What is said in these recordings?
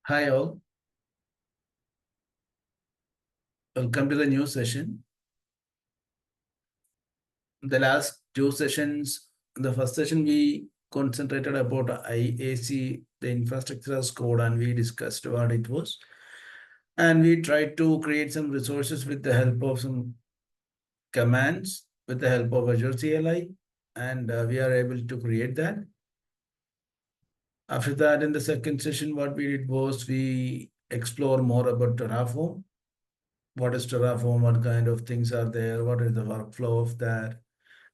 Hi all, welcome to the new session. The last two sessions, the first session we concentrated about IAC, the infrastructure as code, and we discussed what it was. And we tried to create some resources with the help of some commands, with the help of Azure CLI, and we are able to create that. After that, in the second session, what we did was we explore more about Terraform. What is Terraform? What kind of things are there? What is the workflow of that?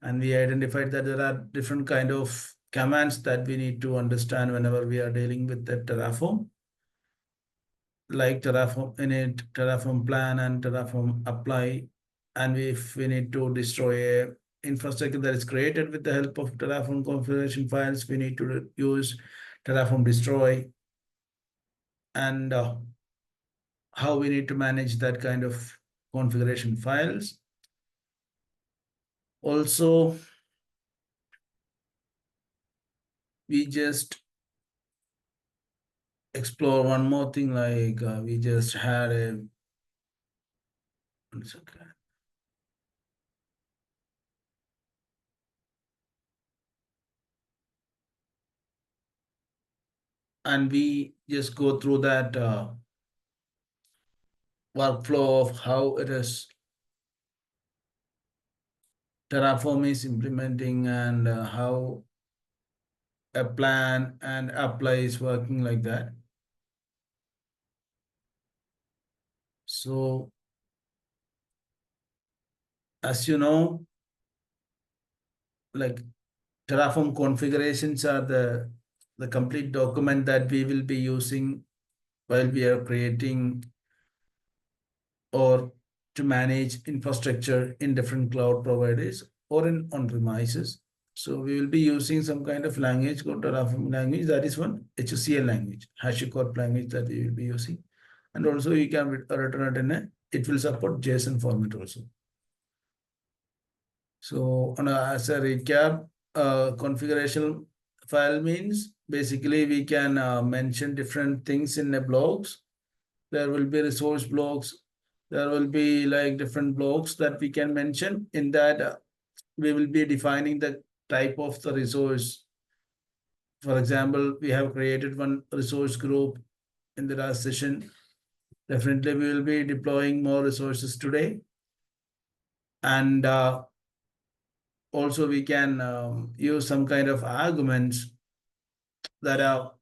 And we identified that there are different kind of commands that we need to understand whenever we are dealing with the Terraform, like Terraform init, Terraform plan, and Terraform apply. And if we need to destroy a infrastructure that is created with the help of Terraform configuration files, we need to use Terraform destroy, and how we need to manage that kind of configuration files. Also, we just explore one more thing, like we just had a one second. And we just go through that workflow of how it is Terraform is implementing, and how a plan and apply is working like that. So as you know, like Terraform configurations are the complete document that we will be using while we are creating or to manage infrastructure in different cloud providers or in on-premises. So we will be using some kind of language called Terraform language. That is one HCL language, hashicorp language that we will be using. And also you can return it in it will support JSON format also. So as a recap, configuration file means basically we can mention different things in the blogs. There will be resource blocks. There will be like different blocks that we can mention. In that, we will be defining the type of the resource. For example, we have created one resource group in the last session. Definitely, we will be deploying more resources today. And also, we can use some kind of arguments that are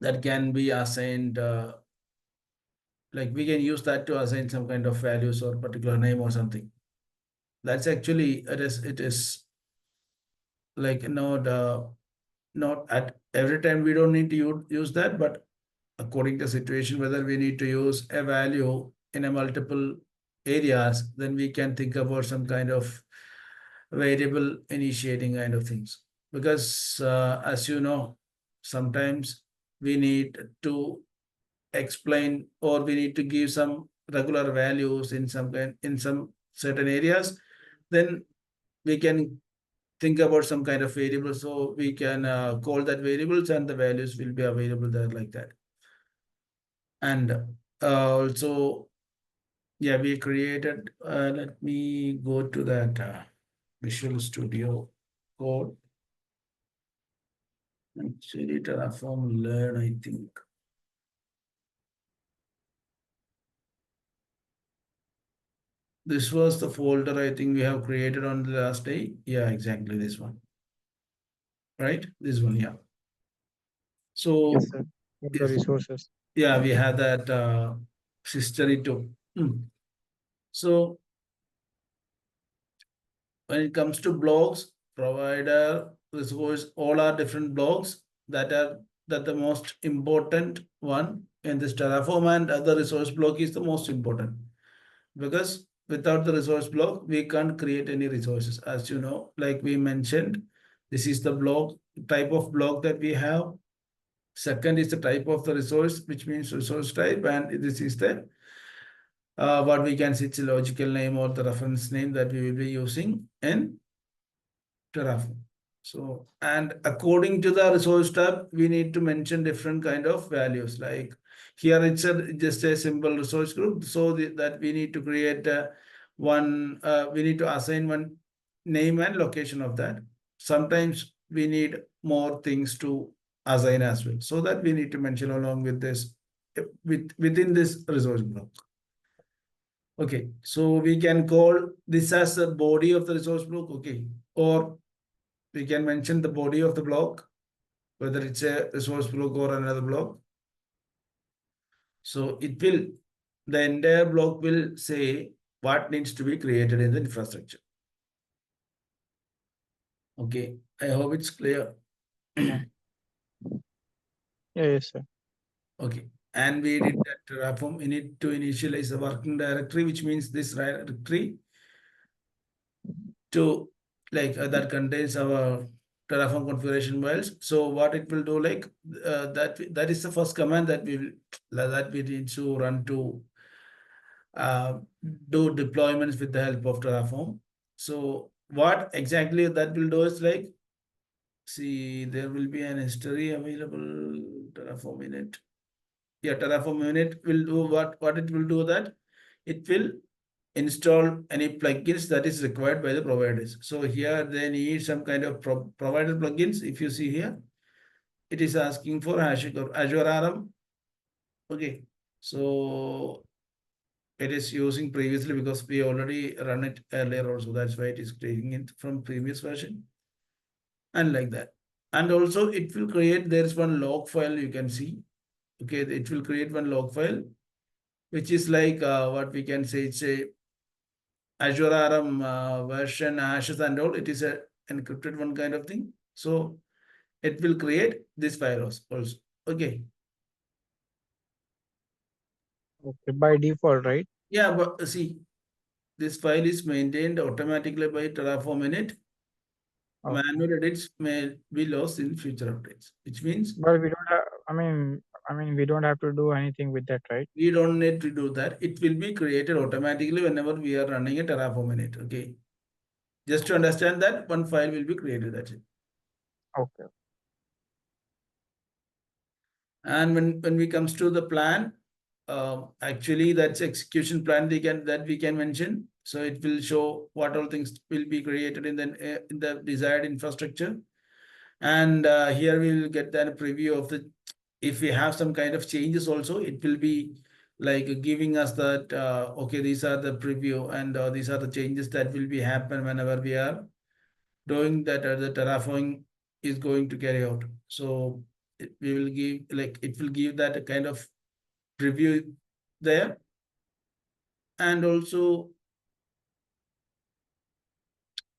that can be assigned. Like we can use that to assign some kind of values or particular name or something. That's actually it is like not at every time we don't need to use that, but according to situation, whether we need to use a value in a multiple areas, then we can think about some kind of variable initiating kind of things. Because as you know, sometimes we need to explain or we need to give some regular values in some certain areas, then we can think about some kind of variable. So we can call that variables and the values will be available there like that. And also, yeah, we created, let me go to that Visual Studio code. Actually, Terraform Learn, I think. This was the folder I think we have created on the last day. Yeah, exactly this one. Right? This one, yeah. So, Yes, sir. In the yes, resources. yeah, we have that history too. So, when it comes to blogs, provider, resource, all are different blogs that the most important one in this Terraform, and other resource block is the most important, because without the resource block, we can't create any resources. As you know, like we mentioned, this is the block type of block that we have. Second is the type of the resource, which means resource type, and this is the what we can see, it's a logical name or the reference name that we will be using in Terraform. So, and according to the resource tab, we need to mention different kind of values. Like here, it's just a simple resource group. So that we need to create we need to assign one name and location of that. Sometimes we need more things to assign as well. So that we need to mention along with this, within this resource block. Okay, so we can call this as the body of the resource block. Okay, or we can mention the body of the block, whether it's a resource block or another block. So the entire block will say what needs to be created in the infrastructure. Okay, I hope it's clear. Yeah. Yes, sir. Okay, and we did that Terraform. We need to initialize the working directory, which means this directory to that contains our Terraform configuration files. So what it will do, that is the first command that we need to run to uh, do deployments with the help of Terraform. So what exactly that will do is see, there will be an history available. Terraform init. Yeah, Terraform init will do what it will do, that it will install any plugins that is required by the providers. So here they need some kind of provider plugins. If you see here, it is asking for hashicorp Azure RM. Okay, so it is using previously because we already run it earlier also. That's why it is taking it from previous version and like that. And also it will create, there is one log file you can see. Okay, it will create one log file, which is what we can say, it's a Azure RM version, hashes and all. It is a encrypted one kind of thing. So it will create this file also. Okay. Okay, by default, right? Yeah, but see, this file is maintained automatically by Terraform init. Okay. Manual edits may be lost in future updates, which means But we don't have, we don't have to do anything with that, right? we don't need to do that. It will be created automatically whenever we are running a Terraform init. Okay. Just to understand that one file will be created. That's it. Okay. And when we comes to the plan, actually that's execution plan that we can mention. So it will show what all things will be created in the desired infrastructure. And here we will get that preview of the, if we have some kind of changes also, it will be like giving us that, okay, these are the preview and these are the changes that will be happen whenever we are doing that, the terraforming is going to carry out. So we will give, it will give that kind of preview there. And also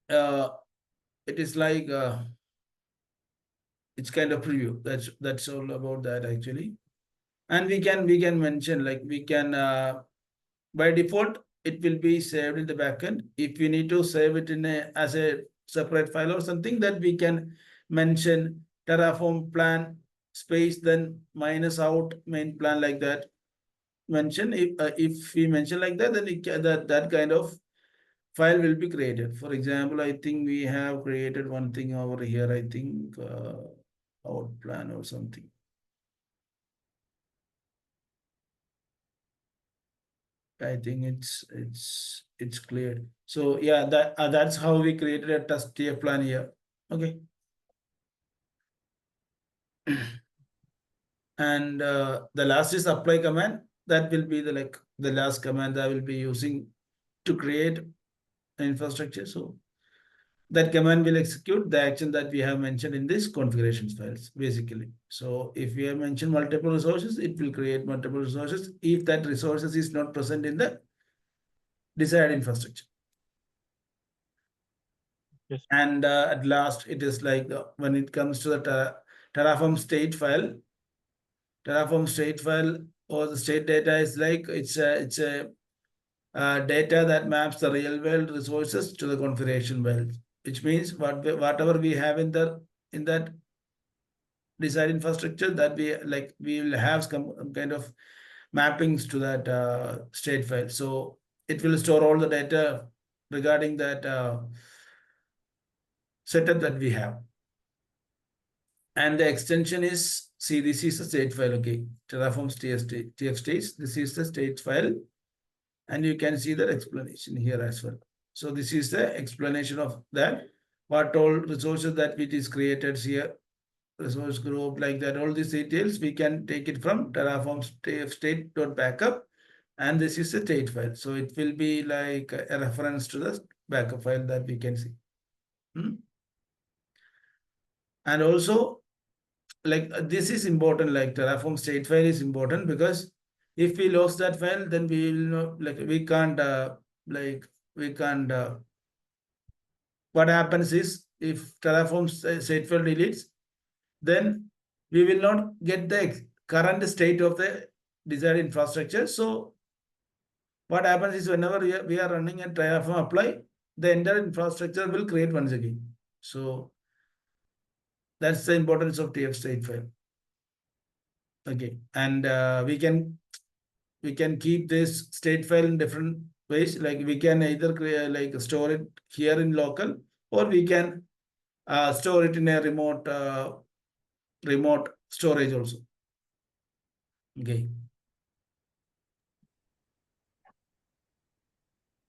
uh, it is it's kind of preview. That's all about that actually. And we can mention, we can by default it will be saved in the backend. If we need to save it as a separate file or something, that we can mention Terraform plan space then minus out main plan, like that. Mention, if we mention like that, then that kind of file will be created. For example, I think we have created one thing over here. I think out plan or something. I think it's clear. So yeah, that's how we created a test TF plan here. Okay. And the last is apply command. That will be the last command that I will be using to create an infrastructure. So that command will execute the action that we have mentioned in this configurations files, basically. So if we have mentioned multiple resources, it will create multiple resources if that resources is not present in the desired infrastructure. Yes. And at last, it is when it comes to the Terraform state file, or the state data is it's a data that maps the real world resources to the configuration file, which means whatever we have in that desired infrastructure, that we will have some kind of mappings to that state file. So it will store all the data regarding that setup that we have. And the extension is, see, this is the state file, okay. Terraform's TXT, this is the state file, and you can see the explanation here as well. So this is the explanation of that, what all resources that it is created here, resource group, like that, all these details, we can take it from Terraform state.backup, and this is the state file. So it will be like a reference to the backup file that we can see. And also, like this is important, like Terraform state file is important, because if we lose that file, then we will not, like we can't like we can't what happens is, if Terraform state file deletes, then we will not get the current state of the desired infrastructure. So what happens is, whenever we are running a Terraform apply, the entire infrastructure will create once again. So that's the importance of TF state file. Okay, and we can keep this state file in different ways. Like we can either create, like store it here in local, or we can store it in a remote storage also. Okay.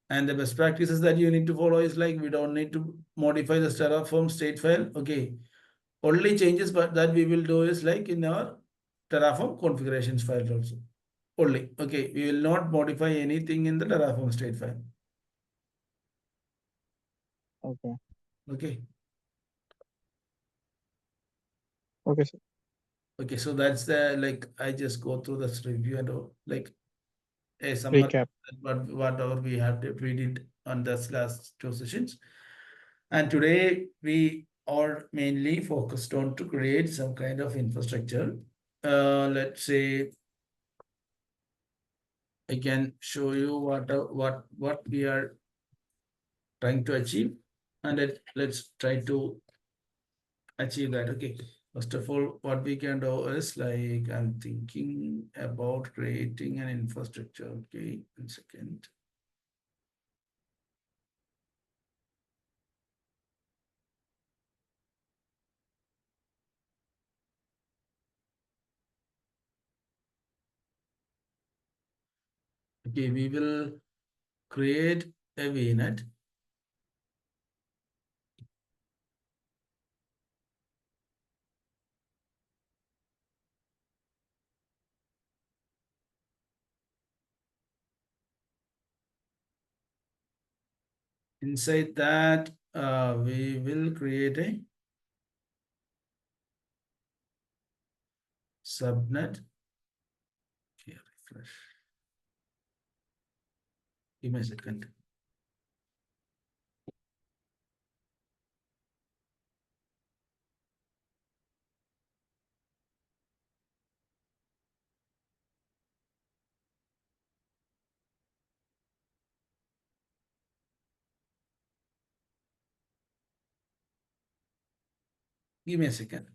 And the best practices that you need to follow is, like, we don't need to modify the Terraform state file. Okay. Only changes but that we will do is like in our Terraform configurations file also. Only. Okay. We will not modify anything in the Terraform state file. Okay. Okay. Okay, sir. Okay. So that's the, like, I just go through this review and all, like a summary, Recap. whatever we did on this last two sessions. And today we are mainly focused on to create some kind of infrastructure. Let's say I can show you what we are trying to achieve, and let's try to achieve that. Okay. First of all, what we can do is, like, I'm thinking about creating an infrastructure. Okay, 1 second. Okay, we will create a VNet. Inside that, we will create a subnet. Okay, refresh. Give me a second. Give me a second.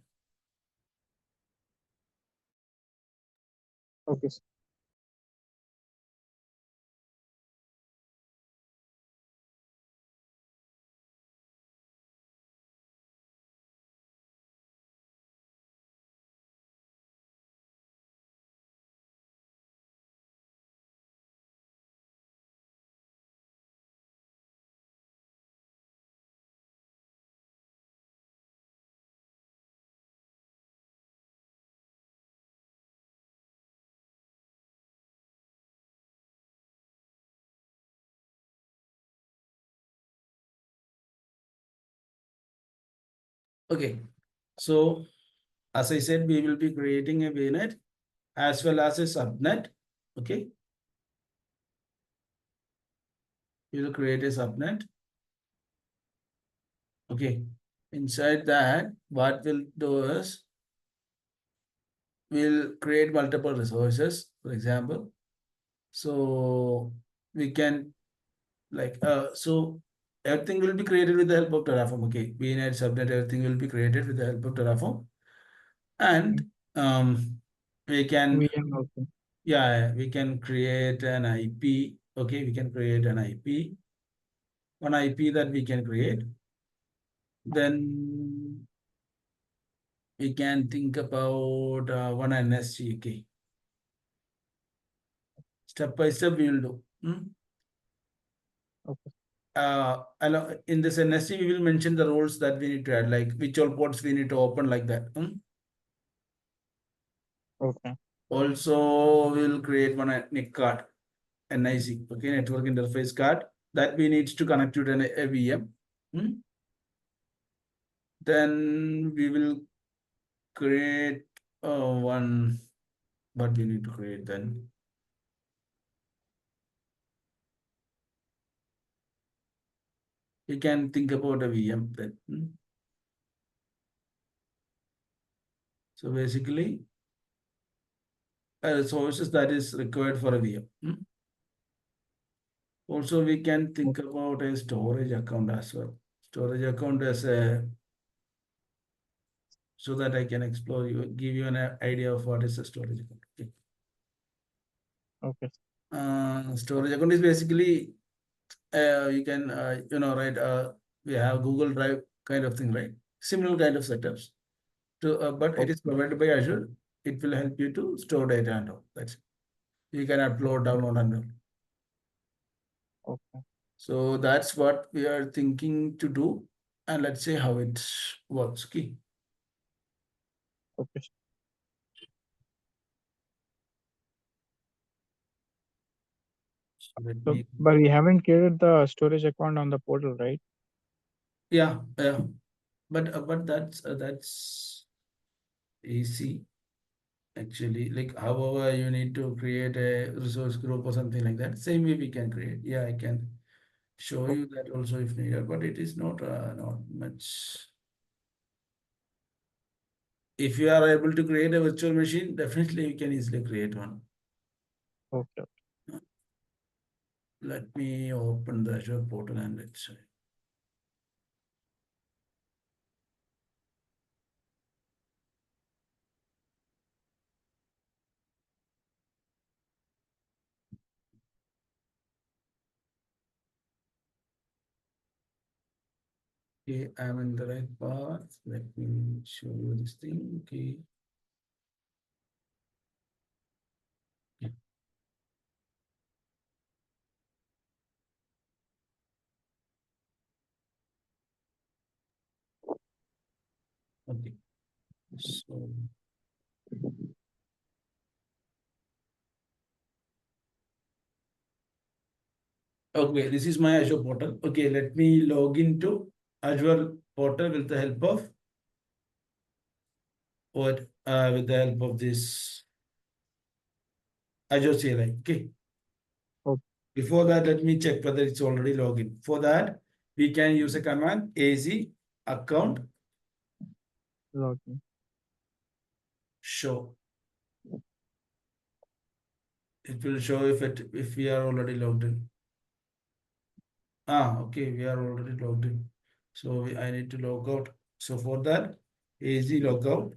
Okay, sir. Okay, so as I said, we will be creating a VNet as well as a subnet. Okay, we will create a subnet. Okay, inside that, what we'll do is, we'll create multiple resources, for example. So we can, like, so everything will be created with the help of Terraform. Okay, VNet, subnet, everything will be created with the help of Terraform. And we can, VM also. yeah, we can create an IP. Okay, we can create an IP, one IP that we can create. Then we can think about one NSG. Okay, step by step we will do. Okay. In this NSG, we will mention the roles that we need to add, like which all ports we need to open, like that. Okay. Also, we will create one NIC card, NIC, okay, network interface card that we need to connect to a VM. Then we will create one, what we need to create then. You can think about a VM then. So basically, resources that is required for a VM. Also, we can think about a storage account as well. Storage account as a, so that I can explore you, give you an idea of what is a storage account. Okay. Okay. Storage account is basically, you can, right, we have Google Drive kind of thing, right? Similar kind of setups. But it Okay. is provided by Azure. It will help you to store data and all. That's it. You can upload, download and all. Okay. So that's what we are thinking to do. And let's see how it works. Okay. Okay. So let So, me, but we haven't created the storage account on the portal, right? yeah, yeah. But that's easy actually. Like however you need to create a resource group or something like that. Same way we can create. Yeah, I can show Okay. you that also if needed, but it is not much. If you are able to create a virtual machine, definitely you can easily create one. Okay. Let me open the Azure portal and let's see. Okay, I'm in the right path. Let me show you this thing. Okay. Yeah. Okay. So, okay, this is my Azure portal. Okay, let me log into Azure portal with the help of what? With the help of this Azure CLI. Okay. Okay. Before that, let me check whether it's already logged in. For that, we can use a command AZ account Login. show. It will show if we are already logged in. Okay, we are already logged in. So I need to log out. So for that, AZ logout.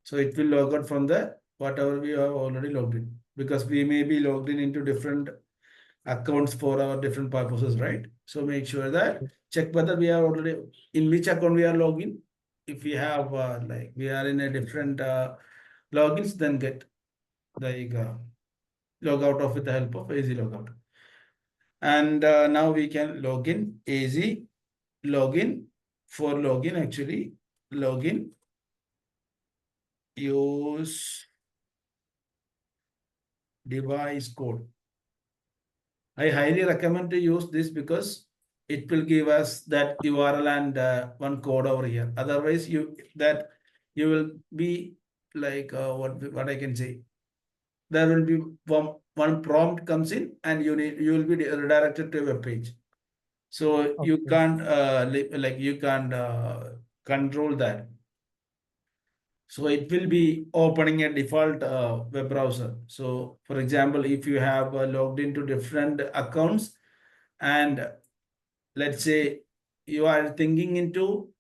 So it will log out from the whatever we have already logged in, because we may be logged in into different accounts for our different purposes, right? So make sure that check whether we are already in which account we are logged in. If we have like we are in a different logins, then get like log out of with the help of AZ logout. And now we can log in AZ login. For login, actually login use device code. I highly recommend to use this because it will give us that URL and one code over here. Otherwise, you will be like what I can say. There will be one prompt comes in and you will be redirected to a web page. So you Okay. can't like you can't control that. So it will be opening a default web browser. So for example, if you have logged into different accounts and let's say you are thinking into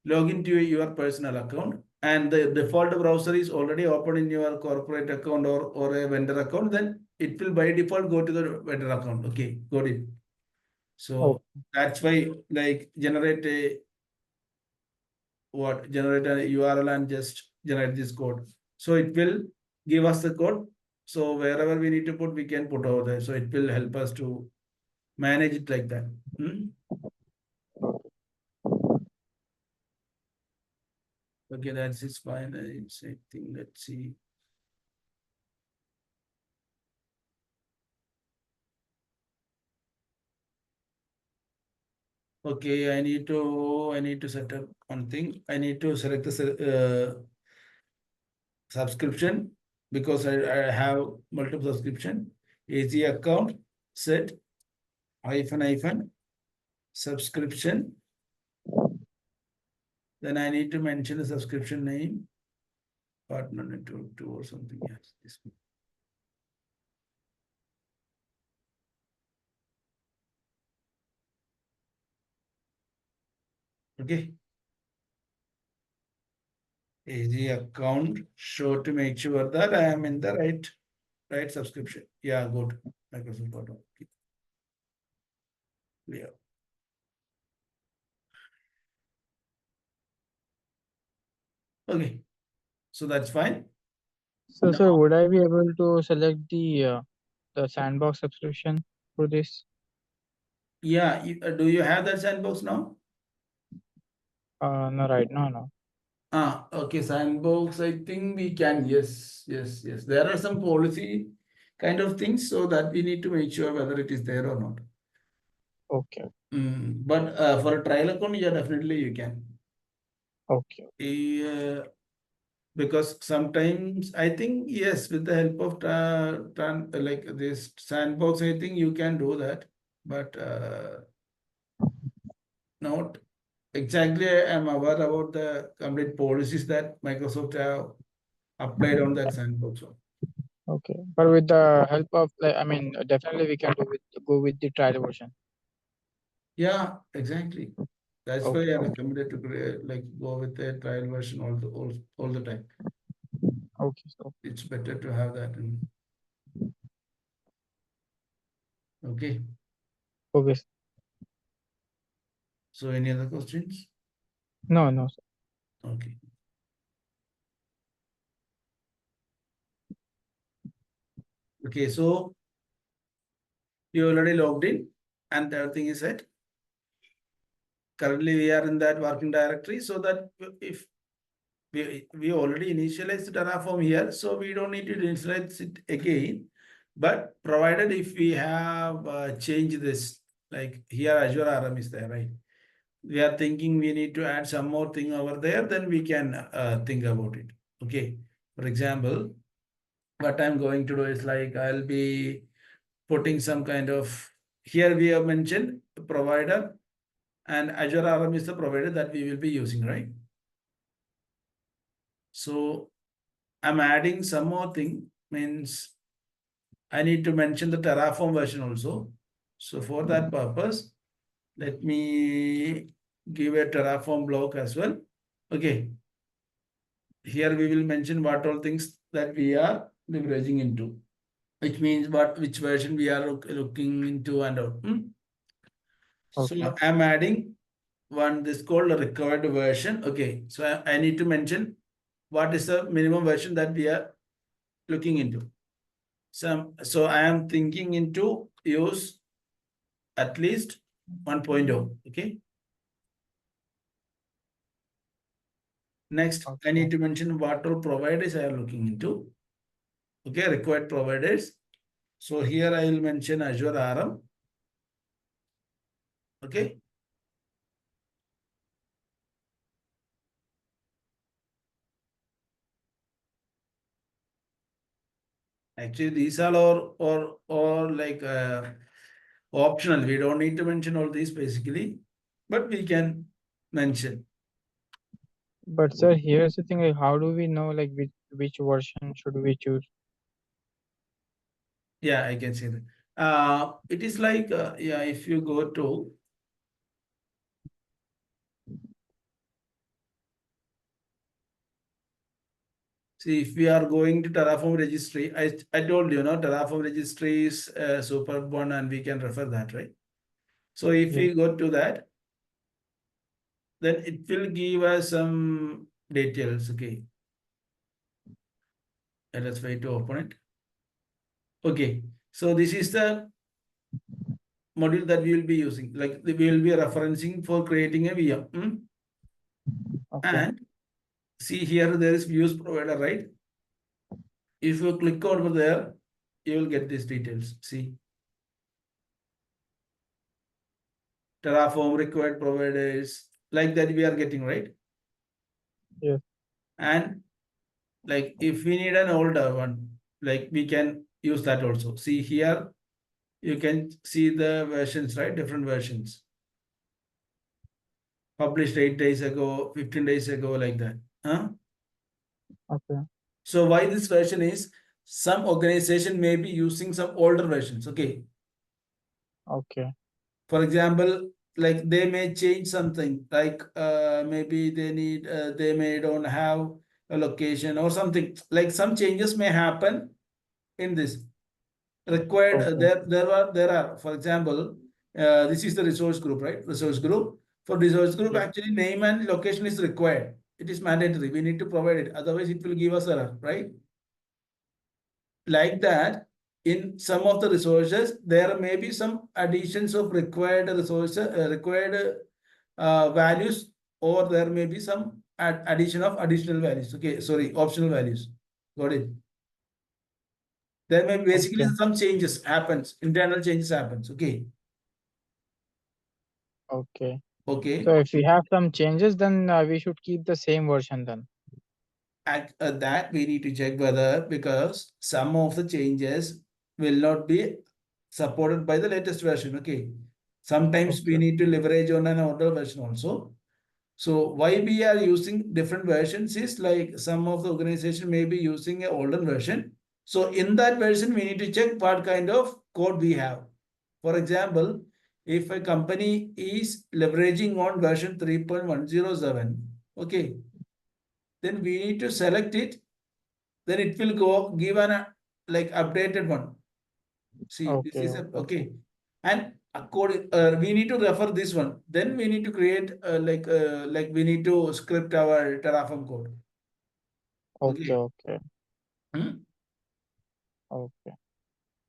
log into your personal account and the default browser is already open in your corporate account or a vendor account, then it will by default go to the vendor account. Okay, got it. So Okay. that's why like generate a what generate a URL and just generate this code. So it will give us the code. So wherever we need to put, we can put over there. So it will help us to manage it like that. Okay, that's is fine. It's I think let's see. Okay, I need to set up one thing. I need to select the subscription because I have multiple subscription. AG account set hyphen subscription. Then I need to mention the subscription name, partner network 2 or something else. This one. Okay. AG account show to make sure that I am in the right subscription. Yeah, good. Microsoft Auto. Clear. Okay. So that's fine. So, sir, Now, would I be able to select the sandbox subscription for this? yeah, do you have that sandbox now? No, right now, no. Okay, sandbox. I think we can. Yes. There are some policy kind of things, so that we need to make sure whether it is there or not. Okay, But for a trial account, yeah, definitely you can. okay, Because sometimes I think yes, with the help of like this sandbox, I think you can do that, but not exactly. I'm aware about the complete policies that Microsoft have applied on that sandbox. okay. But with the help of, like, I mean, definitely we can go with the trial version. Yeah, exactly. That's why Okay, I okay, recommended to like go with the trial version all the time. okay. So, It's better to have that. Okay. okay. So any other questions? No, no, sir. Okay. Okay. So you already logged in and everything is set. Currently, we are in that working directory so that if we already initialized Terraform here, so we don't need to initialize it again. But provided if we have changed this, like here Azure RM is there, right? We are thinking we need to add some more thing over there, then we can think about it. Okay. For example, what I'm going to do is like I'll be putting some kind of, here we have mentioned provider and Azure RM is the provider that we will be using, right? So I'm adding some more thing, means I need to mention the Terraform version also. So for that purpose, let me give a Terraform block as well. Okay. Here we will mention what all things that we are leveraging into, which means which version we are looking into and all. So Okay, I'm adding one, this called a required version. Okay. So I need to mention what is the minimum version that we are looking into. So I am thinking into use at least 1.0. Okay. Next, I okay, need to mention what all providers I am looking into. Okay, required providers. So here I will mention Azure RM. Okay. Actually, these are or like optional. We don't need to mention all these basically, but we can mention. but sir, here's the thing: like, how do we know like which version should we choose? Yeah, I can see that. It is like yeah, if you go to see, if we are going to Terraform registry, I told you, no, Terraform registry is a superb one and we can refer that, right? So if Yes. we go to that, then it will give us some details. Okay, let us wait to open it. Okay, so this is the module that we will be using. Like we will be referencing for creating a VM. Okay. And see here, there is views provider, right? If you click over there, you will get these details. See, Terraform required providers, like that we are getting, right? Yes. And like if we need an older one, like we can use that also. See here, you can see the versions, right? Different versions. Published 8 days ago, 15 days ago, like that. Huh? Okay. So why this version is, some organization may be using some older versions. Okay. Okay. For example, like they may change something, like maybe they may don't have a location or something. Like some changes may happen in this required. Okay. There are, for example, this is the resource group, right? Resource group. For resource group, Yes. actually name and location is required. It is mandatory. We need to provide it. Otherwise, it will give us error, right? Like that, in some of the resources, there may be some additions of required resources, required values, or there may be some addition of additional values. Okay, sorry, optional values. Got it? There may be basically Okay. some changes happens, internal changes happens. Okay, Okay. okay. So if we have some changes, then we should keep the same version then. At that we need to check whether, because some of the changes will not be supported by the latest version. Okay, sometimes we Okay. need to leverage on an older version also. So why we are using different versions is, like some of the organization may be using an older version. So in that version, we need to check what kind of code we have. For example, if a company is leveraging on version 3.107, okay, then we need to select it. Then it will go give an like updated one. See, this Okay. is a Okay. okay. And according, we need to refer this one. Then we need to create like we need to script our Terraform code. Okay. Okay. Okay. Hmm? Okay.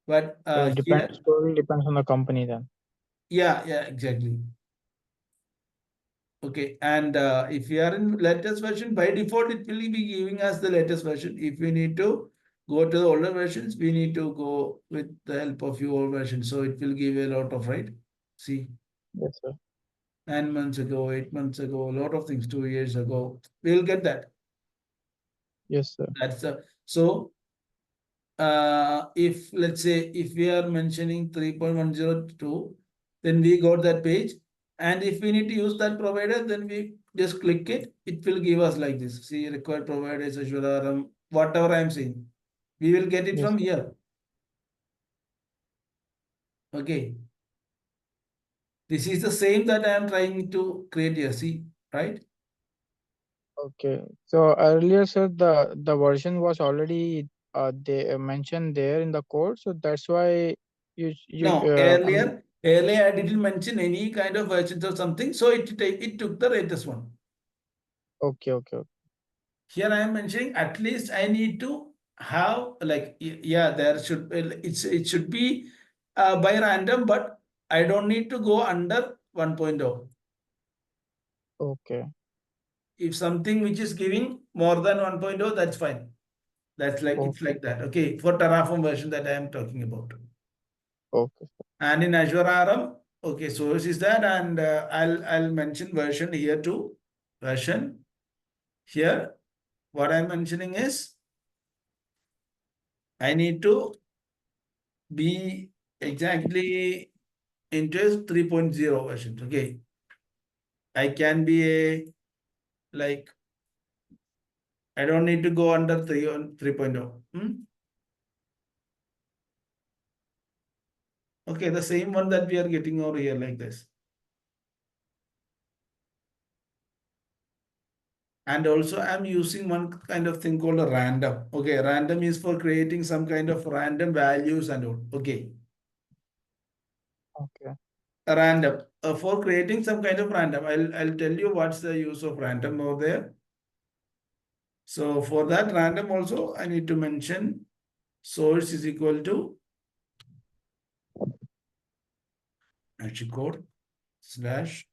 But So it depends. here, Totally depends on the company then. yeah, exactly. Okay, and if we are in latest version, by default, it will be giving us the latest version. If we need to go to the older versions, we need to go with the help of your old version. So it will give a lot of, right? See, Yes, sir. 9 months ago, 8 months ago, a lot of things, 2 years ago. We'll get that. Yes, sir. That's so if let's say if we are mentioning 3.102, then we got that page. And if we need to use that provider, then we just click it. It will give us like this. See, required providers, Azure RM, whatever I'm saying. We will get it Yes, from sir. here. Okay. This is the same that I am trying to create here. See, right? Okay. So earlier, sir, the version was already they mentioned there in the code. So that's why you No, I mean. earlier I didn't mention any kind of versions or something. So it took the latest one. Okay. Okay. Okay. Here I am mentioning, at least I need to have like, yeah, there should be, it should be by random, but I don't need to go under 1.0. Okay. If something which is giving more than 1.0, that's fine. That's like, it's Okay. like that. Okay, for Terraform version that I am talking about. Okay. And in Azure RM, okay, source is that, and I'll mention version here too. Version here. What I'm mentioning is, I need to be exactly into 3.0 version. Okay. I can be a, like, I don't need to go under 3 on 3.0. Okay, the same one that we are getting over here like this. And also I'm using one kind of thing called a random. Okay, random is for creating some kind of random values and all. Okay. Okay. random. For creating some kind of random, I'll tell you what's the use of random over there. So for that random also, I need to mention source is equal to hashicorp slash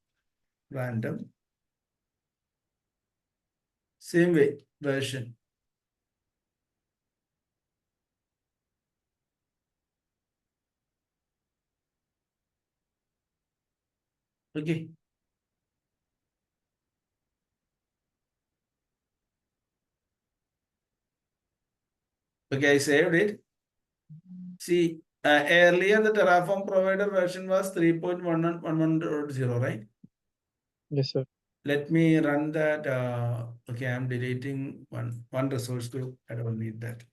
random. Same way, version. Okay. Okay, I saved it. See, earlier the Terraform provider version was 3.1110, right? Yes, sir. Let me run that. Okay, I'm deleting one resource group. I don't need that.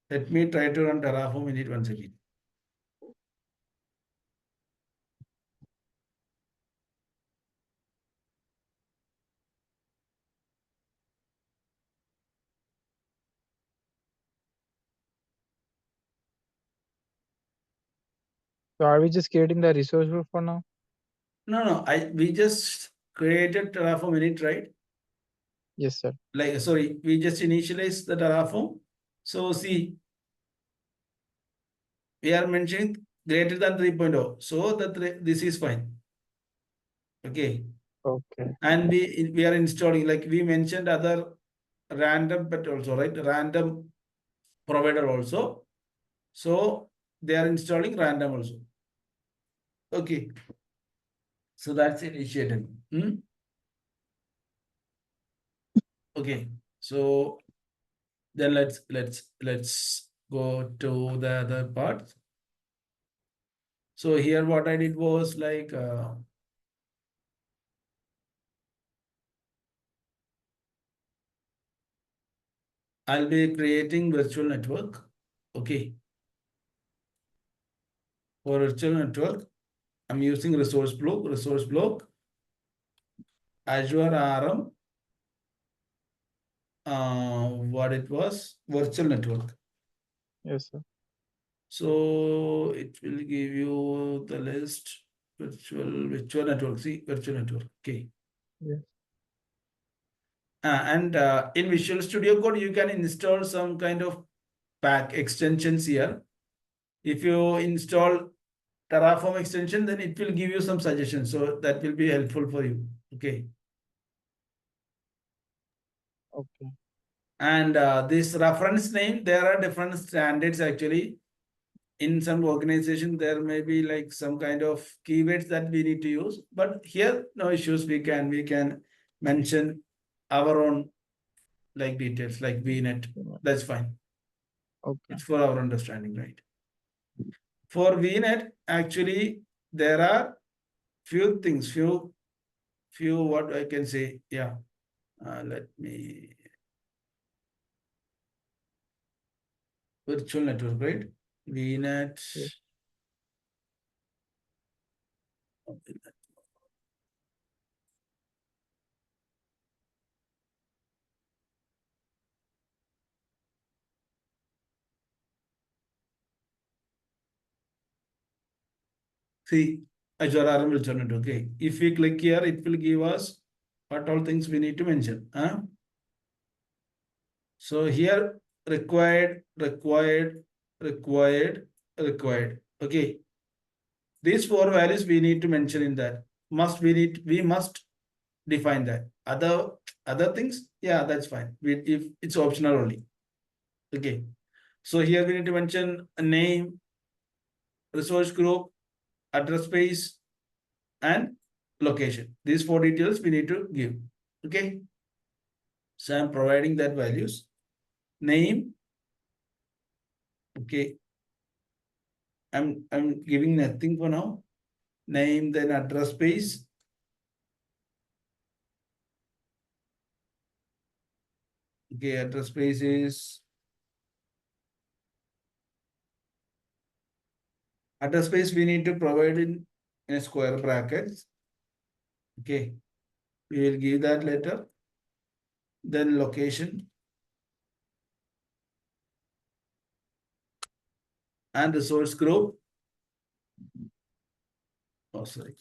Let me try to run Terraform init once again. So are we just creating the resource group for now? No, we just created Terraform init, right? Yes, sir. Like, sorry, we just initialized the Terraform. So see, we are mentioning greater than 3.0. So this is fine. Okay. Okay. And we are installing, like we mentioned, other random, but also, right? Random provider also. So they are installing random also. Okay. So that's initiated. Okay. So then let's go to the other part. So here what I did was like I'll be creating virtual network. Okay. For virtual network, I'm using resource block, Azure RM, what it was, virtual network. Yes, sir. So it will give you the list, virtual network, see, virtual network, okay. Yes. And in Visual Studio Code, you can install some kind of pack extensions here. If you install Terraform extension, then it will give you some suggestions. So that will be helpful for you. Okay. Okay. And this reference name, there are different standards actually. In some organization, there may be like some kind of keywords that we need to use. But here, no issues. We can mention our own like details, like VNet. That's fine. Okay. It's for our understanding, right? For VNet, actually, there are few things, few what I can say. Yeah. Let me virtual network, right? VNet. Yes. See, Azure RM virtual network. Okay. If we click here, it will give us what all things we need to mention. So here required. Okay. These four values we need to mention in that. We must define that. Other things, yeah, that's fine. If it's optional only. Okay. So here we need to mention a name, resource group, address space, and location. These four details we need to give. Okay. So I'm providing that values. Name. Okay. I'm giving nothing for now. Name, then address space. Okay, address space is address space we need to provide in a square brackets. Okay, we will give that later. Then location and resource group. Oh, sorry.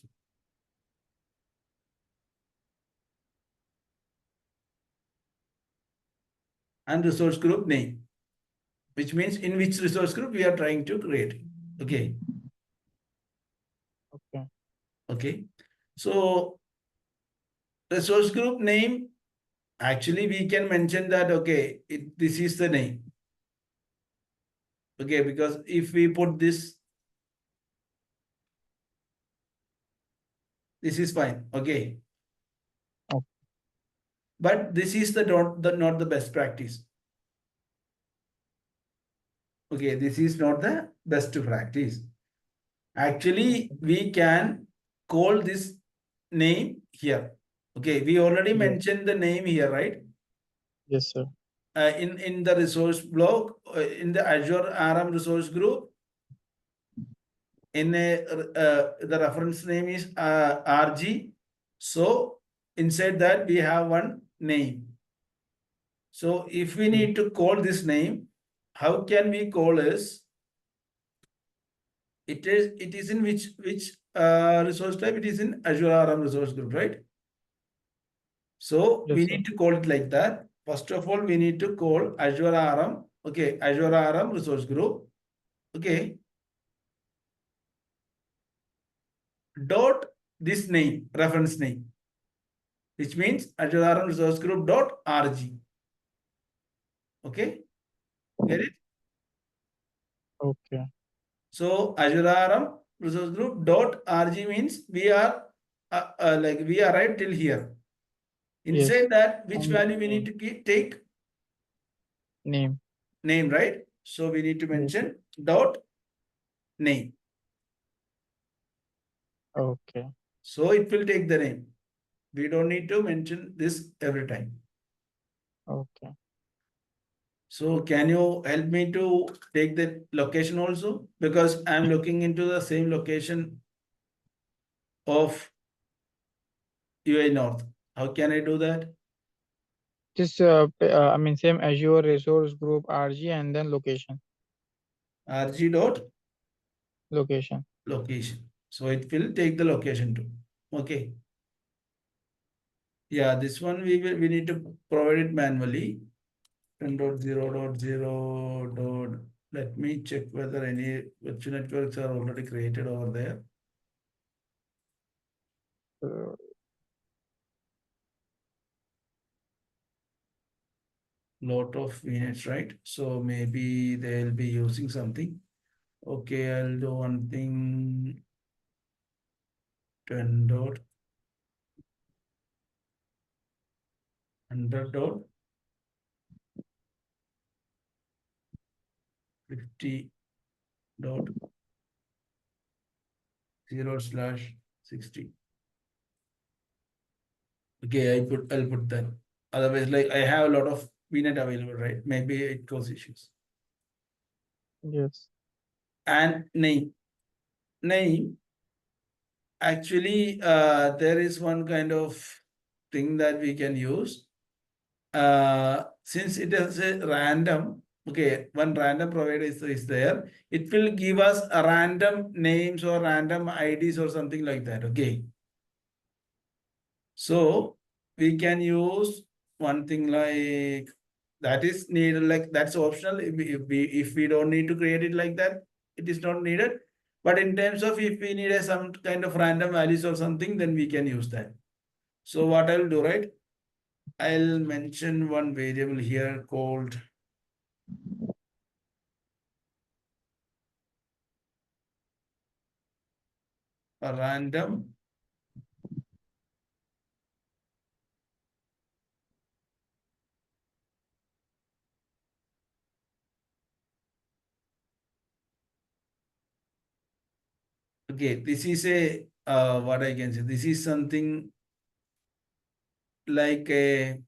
And resource group name, which means in which resource group we are trying to create. Okay. Okay. Okay. So resource group name, actually we can mention that, okay, this is the name. Okay, because if we put this is fine. Okay. Okay. But this is not the best practice. Okay, this is not the best practice. Actually, Okay. we can call this name here. Okay, we already Yeah. mentioned the name here, right? Yes, sir. In the resource block, in the Azure RM resource group, in the reference name is RG. So inside that we have one name. So if we Yeah. need to call this name, how can we call is, it is in which resource type? It is in Azure RM resource group, right? So we Yes, sir. need to call it like that. First of all, we need to call Azure RM. Okay, Azure RM resource group. Okay, dot this name, reference name, which means Azure RM resource group dot RG. Okay, get it? Okay. So Azure RM resource group dot RG means we are like we arrived till here. Yes. Inside that, which And value we need name. to take? Name. Name, right? So we need to Yes. mention dot name. Okay. So it will take the name. We don't need to mention this every time. Okay. So can you help me to take the location also? Because I'm looking into the same location of UI North. How can I do that? Just I mean same Azure resource group RG and then location. RG dot Location. location. So it will take the location too. Okay. Yeah, this one we need to provide it manually. 10.0.0 dot. Let me check whether any virtual networks are already created over there. Uh, Lot of units, right? So maybe they'll be using something. Okay, I'll do one thing. 10 dot 100 dot 50 dot 0/60. Okay, I'll put that. Otherwise, like I have a lot of VNet available, right? Maybe it causes issues. yes. And name, actually, there is one kind of thing that we can use. Since it is a random, okay, one random provider is there, it will give us a random names or random IDs or something like that. Okay. So we can use one thing like that is needed, like that's optional. If we don't need to create it like that, it is not needed. But in terms of if we need some kind of random values or something, then we can use that. So what I'll do, right? I'll mention one variable here called a random. Okay, this is a what I can say. This is something like a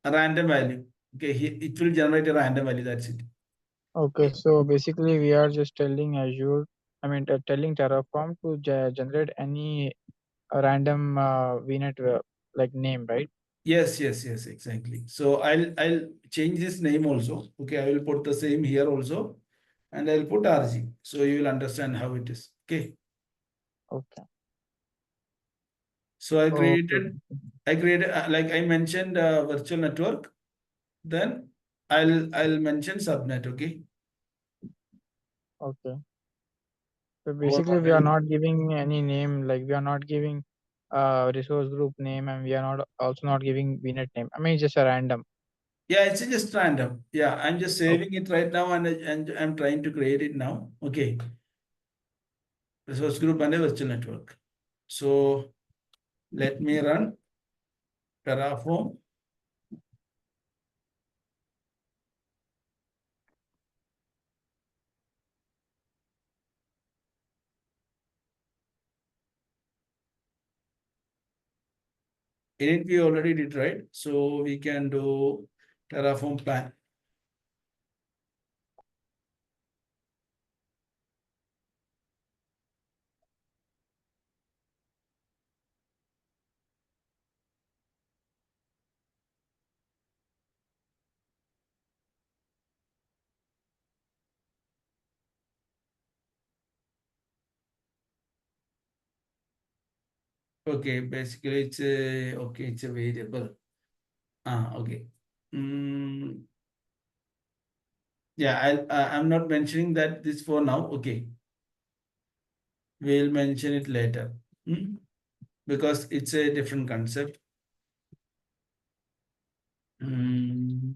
random value. Okay, it will generate a random value. That's it. Okay. So basically we are just telling Azure, I mean telling Terraform to generate any random VNet like name, right? Yes, yes, yes, exactly. So I'll change this name also. Okay, I will put the same here also, and I'll put RG. So you will understand how it is. Okay. Okay. So I Okay. created, like I mentioned, virtual network. Then I'll mention subnet. Okay. Okay. So Or basically, we are I'll, not giving any name. Like we are not giving resource group name, and we are not also not giving VNet name. I mean, it's just a random. yeah, it's just random. Yeah, I'm just Okay. saving it right now, and I'm trying to create it now. Okay. Resource group and a virtual network. So let me run Terraform. Init we already did, right? So we can do Terraform plan. Okay, basically it's a okay, it's a variable. Okay. Mm, yeah, I'm not mentioning that this for now. Okay, we'll mention it later. Because it's a different concept. Mm,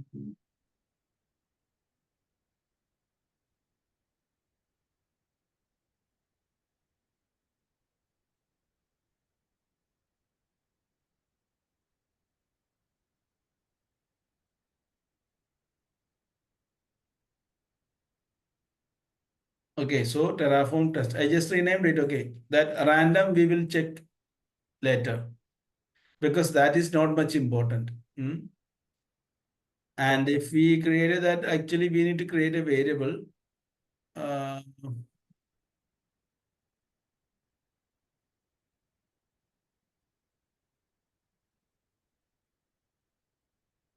okay, so Terraform test. I just renamed it. Okay, that random we will check later because that is not much important. And Okay. if we created that, actually we need to create a variable. Uh,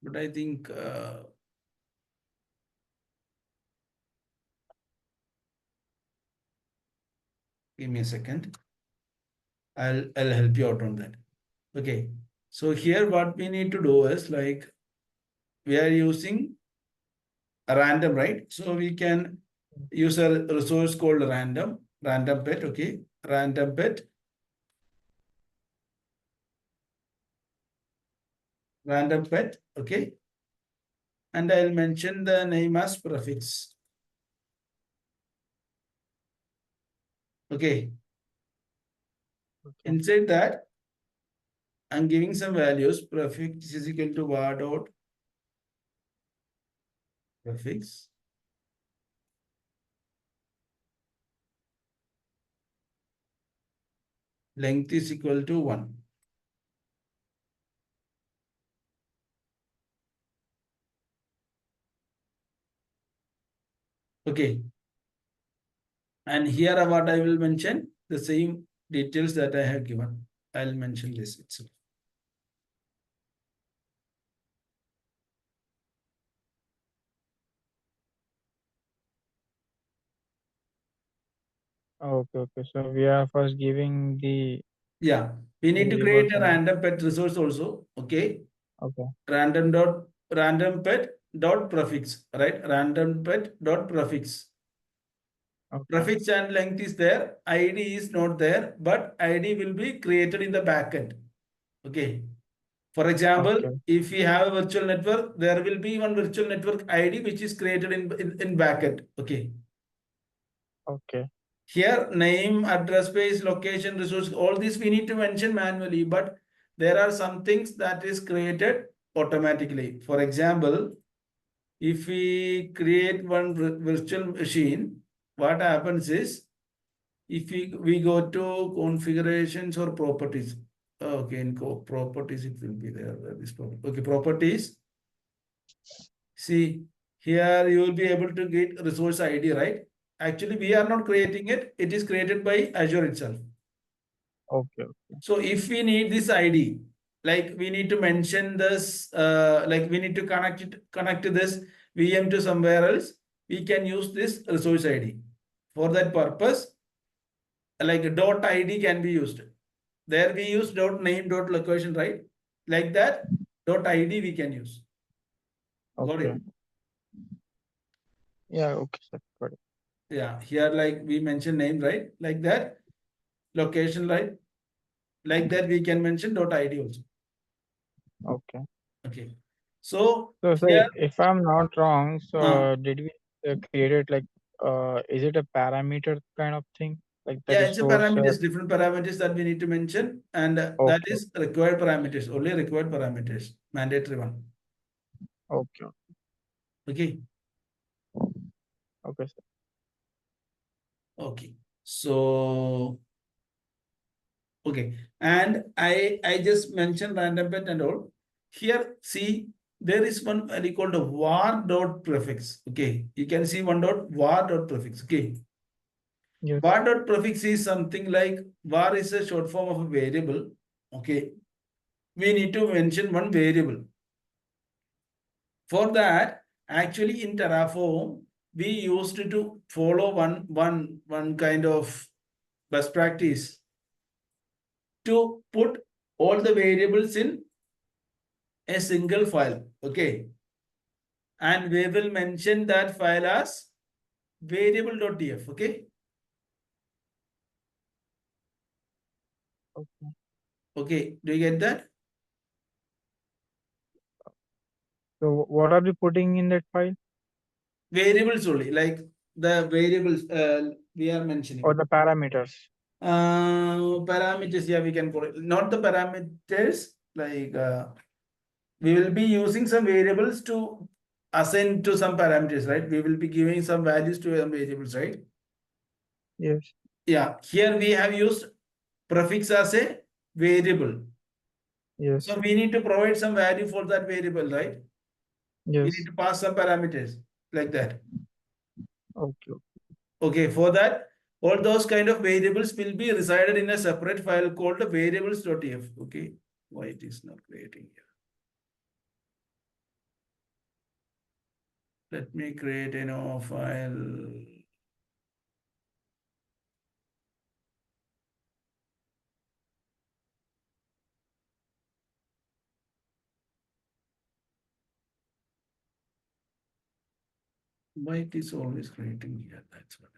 but I think give me a second. I'll help you out on that. Okay. So here what we need to do is like we are using a random, right? So we can use a resource called random pet. Okay. Random pet, random pet. Okay. And I'll mention the name as prefix. Okay. Okay. Inside that, I'm giving some values. Prefix is equal to var dot prefix. Length is equal to 1. Okay. And here what I will mention, the same details that I have given. I'll mention this itself. Okay. Okay. So we are first giving the Yeah. We need to variables create a and random pet resource also. Okay. okay. Random pet dot prefix, right? Random pet dot prefix. Okay. Prefix and length is there. ID is not there, but ID will be created in the backend. Okay. For example, Okay. if we have a virtual network, there will be one virtual network ID which is created in backend. Okay. Okay. Here, name, address space, location, resource, all these we need to mention manually, but there are some things that is created automatically. For example, if we create one virtual machine, what happens is if we go to configurations or properties. Okay, in properties it will be there. This property. Okay, properties. See, here you will be able to get resource ID, right? Actually, we are not creating it. It is created by Azure itself. Okay. So if we need this ID, like we need to mention this, like we need to connect this VM to somewhere else, we can use this resource ID. For that purpose, like dot id can be used. There we use dot name dot location, right? Like that, dot id we can use. Got Okay. it? Yeah. Okay, sir. Got it. Yeah, here like we mention name, right? Like that, location, right? Like that we can mention dot id also. Okay. Okay. So So, here, if I'm not wrong, uh, so did we create it like, is it a parameter kind of thing? Like that yeah, is it's a stores. parameters, different parameters that we need to mention, and that Okay. is required parameters, only required parameters, mandatory one. Okay. Okay. Okay, sir. Okay. So okay, and I just mentioned random pet and all. Here, see, there is one value called a var dot prefix. Okay, you can see one dot var dot prefix. Okay, Yes. var dot prefix is something like var is a short form of a variable. Okay, we need to mention one variable. For that, actually in Terraform, we used to follow one kind of best practice to put all the variables in a single file. Okay, and we will mention that file as variable.df. Okay, Okay. okay, do you get that? So, what are we putting in that file Variables only, like the variables we are or mentioning. the parameters? Parameters, yeah, we can call it. Not the parameters, like we will be using some variables to assign to some parameters, right? We will be giving some values to some variables, right? Yes. Yeah, here we have used prefix as a variable. Yes. So we need to provide some value for that variable, right? We need Yes. to pass some parameters like that. Okay. Okay, for that, all those kind of variables will be resided in a separate file called variables.tf. Okay, why it is not creating here? Let me create a new file. Why it is always creating here? That's what.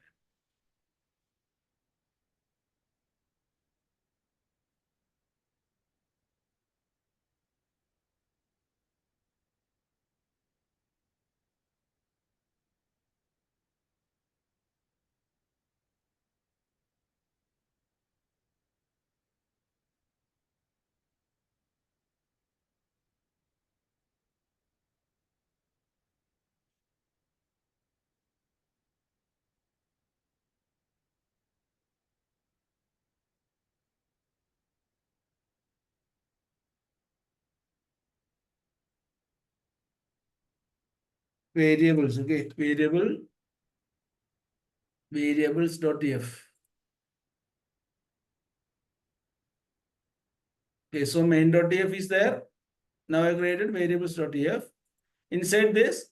Variables, okay, variables.tf. Okay, so main.tf is there. Now I created variables.tf. Inside this,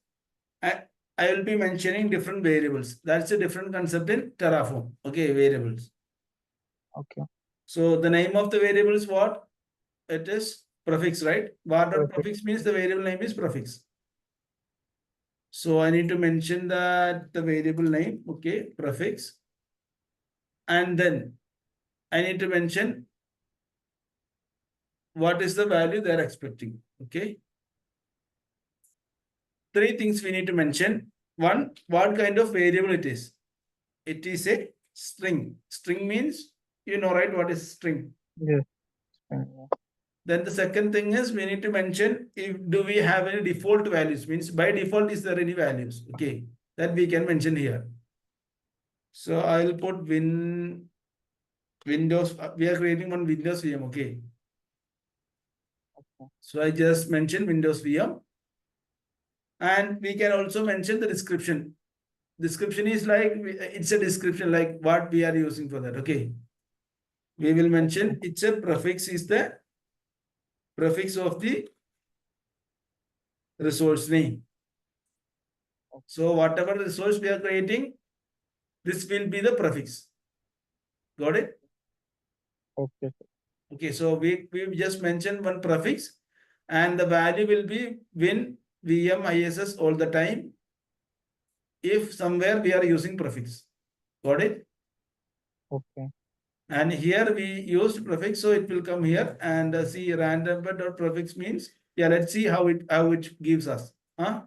I, I will be mentioning different variables. That's a different concept in Terraform. Okay, variables. Okay. So the name of the variable is what? It is prefix, right? Perfect. Var.prefix means the variable name is prefix. So I need to mention that the variable name, okay, prefix. And then I need to mention what is the value they're expecting. Okay. Three things we need to mention. One, what kind of variable it is. It is a string. String means, you know, right? What is string? Yes. Yeah. Then the second thing is we need to mention if do we have any default values, means by default is there any values, okay, that we can mention here. So I'll put Windows, we are creating one Windows VM, okay. Okay. So I just mentioned Windows VM, and we can also mention the description. Description is like, it's a description like what we are using for that, okay. We will mention it's a prefix is the prefix of the resource name. So whatever resource we are creating, this will be the prefix. Got it? Okay. Okay, so we just mentioned one prefix, and the value will be win VM ISS all the time if somewhere we are using prefix. Got it? Okay. And here we used prefix, so it will come here and see random dot prefix means, yeah, let's see how it gives us. Huh?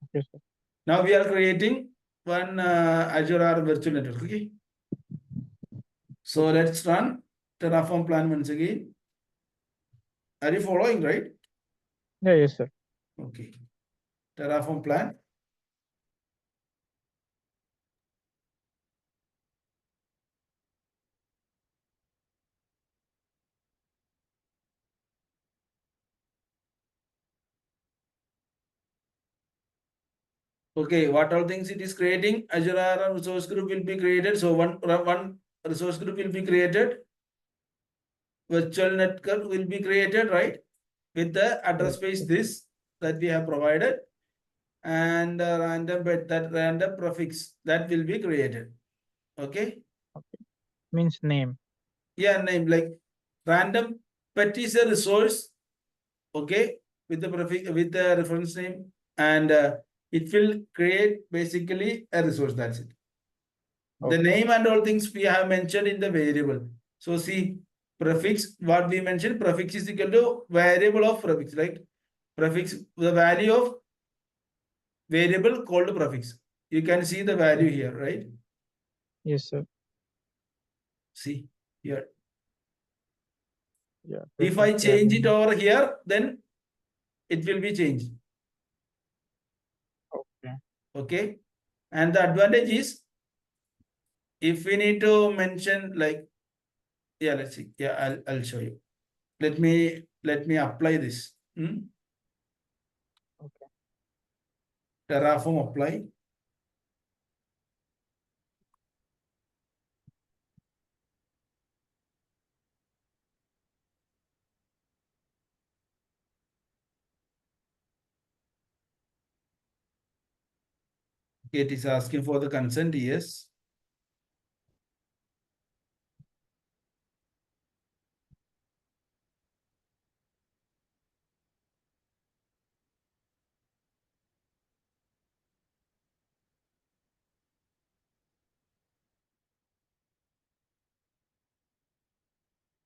Okay, sir. Now we are creating one Azure R virtual network. Okay. So Okay. let's run Terraform plan once again. Are you following, right? Yeah, yes, sir. Okay. Terraform plan. Okay, what all things it is creating? Azure R resource group will be created. So one resource group will be created. Virtual network will be created, right? With the address space this that we have provided, and random bit, that random prefix that will be created. Okay. Okay. Means name. Yeah, name like random pet is a resource. Okay, with the prefix with the reference name, and it will create basically a resource. That's it. The Okay. name and all things we have mentioned in the variable. So see, prefix, what we mentioned, prefix is equal to variable of prefix, right? Prefix, the value of variable called prefix. You can see the value here, right? Yes, sir. See here. Yeah. If I Prefix change value. it over here, then it will be changed. Okay. Okay. And the advantage is, if we need to mention like, yeah, let's see. Yeah, I'll show you. Let me apply this. Okay. Terraform apply. It is asking for the consent, yes.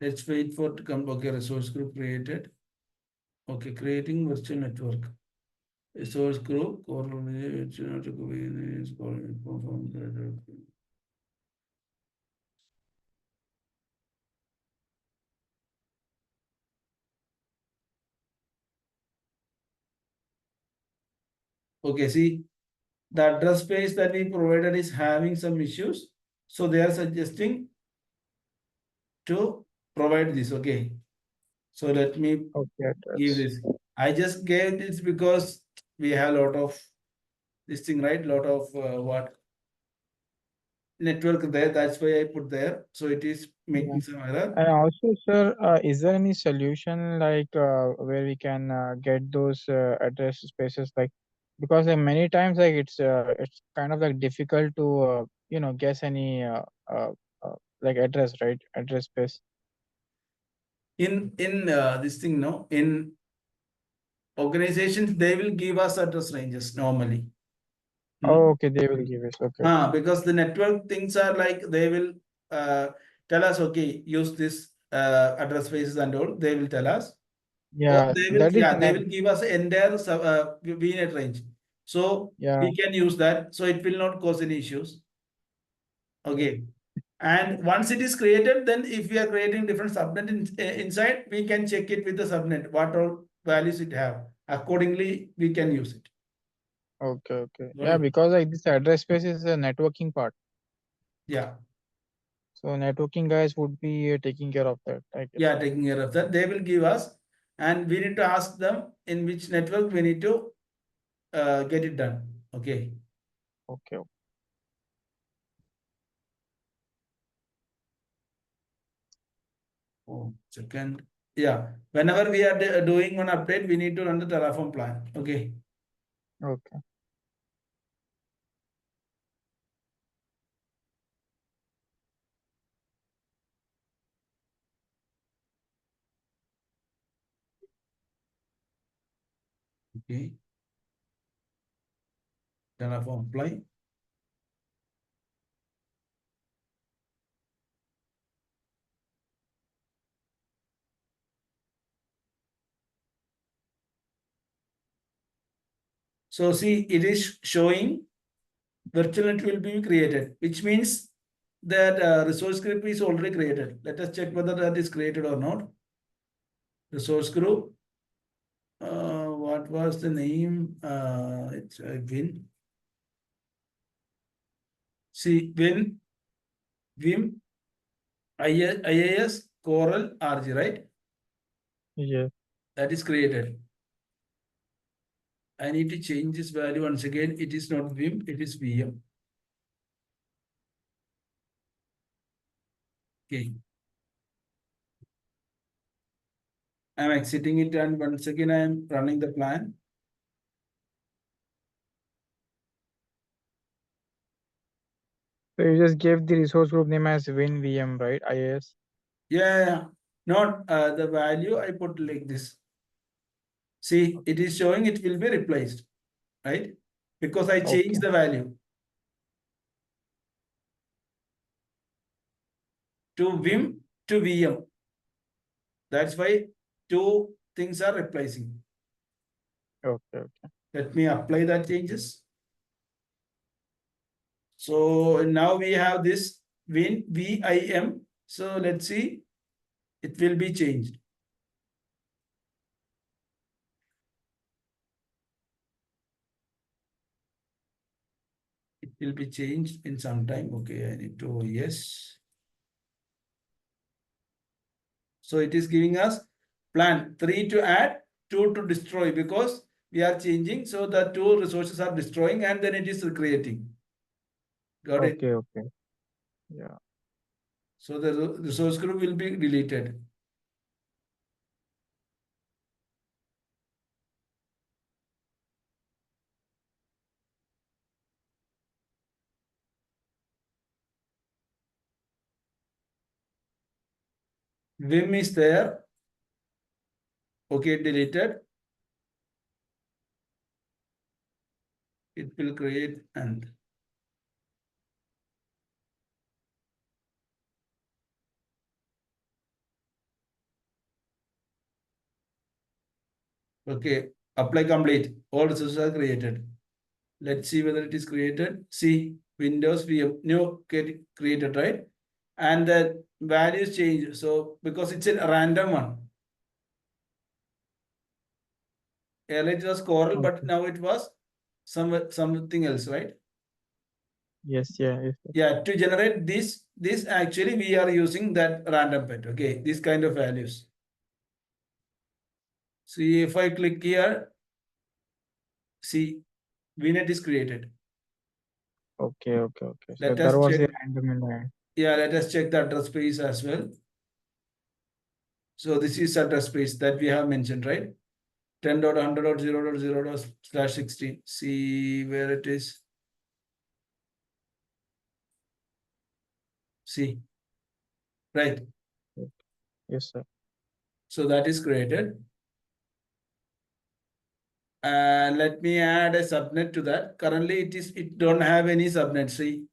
Let's wait for it to come. Okay, resource group created. Okay, creating virtual network. Resource group, core virtual network is called. Okay, see, the address space that we provided is having some issues. So they are suggesting to provide this. Okay. So let me Okay. give Address. this. I just gave this because we have a lot of this thing, right? Lot of what network there. That's why I put there. So it is Yeah. making some error. And also, sir, is there any solution like where we can get those address spaces? Like, because many times like it's kind of like difficult to guess any like address, right? Address space. In this thing, no, in organizations, they will give us address ranges normally. Oh, okay, they will give us. Okay, okay. Because the network things are like they will uh, tell us, okay, use this address spaces and all. They will tell us, or Yeah, they will, that is yeah, they net. will give us entire VNet range. So Yeah. we can use that. So it will not cause any issues. Okay. Okay. And once it is created, then if we are creating different subnet inside, we can check it with the subnet, what all values it have. Accordingly, we can use it. Okay, okay. Got Yeah, it? because like this address space is a networking part. Yeah. So networking guys would be taking care of that, I guess. Yeah, taking care of that. They will give us, and we need to ask them in which network we need to get it done. Okay. Okay, okay. Oh, second. Yeah. Whenever we are doing one update, we need to run the Terraform plan. Okay. Okay. Okay. Terraform apply. So see, it is showing virtual net will be created, which means that resource group is already created. Let us check whether that is created or not. Resource group. What was the name? It's Win. See, Win, Vim, IIS, Coral, RG, right? Yes. That is created. I need to change this value once again. It is not Vim, it is VM. Okay. I'm exiting it and once again I am running the plan. So you just gave the resource group name as WinVM, right? IIS. Yeah. Not the value I put like this. See, it is showing it will be replaced, right? Because I changed Okay. the value to Vim to VM. That's why two things are replacing. Okay. Okay. Let me apply that changes. So now we have this Win VIM. So let's see, it will be changed. It will be changed in some time. Okay, I need to, yes. So it is giving us plan 3 to add, 2 to destroy because we are changing. So the two resources are destroying and then it is recreating. Got it? Okay. Okay. Yeah. So the resource group will be deleted. Vim is there. Okay, deleted. It will create and okay, apply complete. All resources are created. Let's see whether it is created. See, Windows VM new get created, right? And the values change. So because it's a random one. Earlier it was Coral, but Okay. now it was something else, right? Yes. Yeah. Yes. Yeah, to generate this actually we are using that random pet. Okay, this kind of values. See, if I click here, see, VNet is created. Okay. Okay. Okay. So Let that us was check. the random in the end. Yeah, let us check the address space as well. So this is address space that we have mentioned, right? 10.100.0.0./16. See where it is. See, right. Yes, sir. So that is created. And let me add a subnet to that. Currently, it don't have any subnet. See,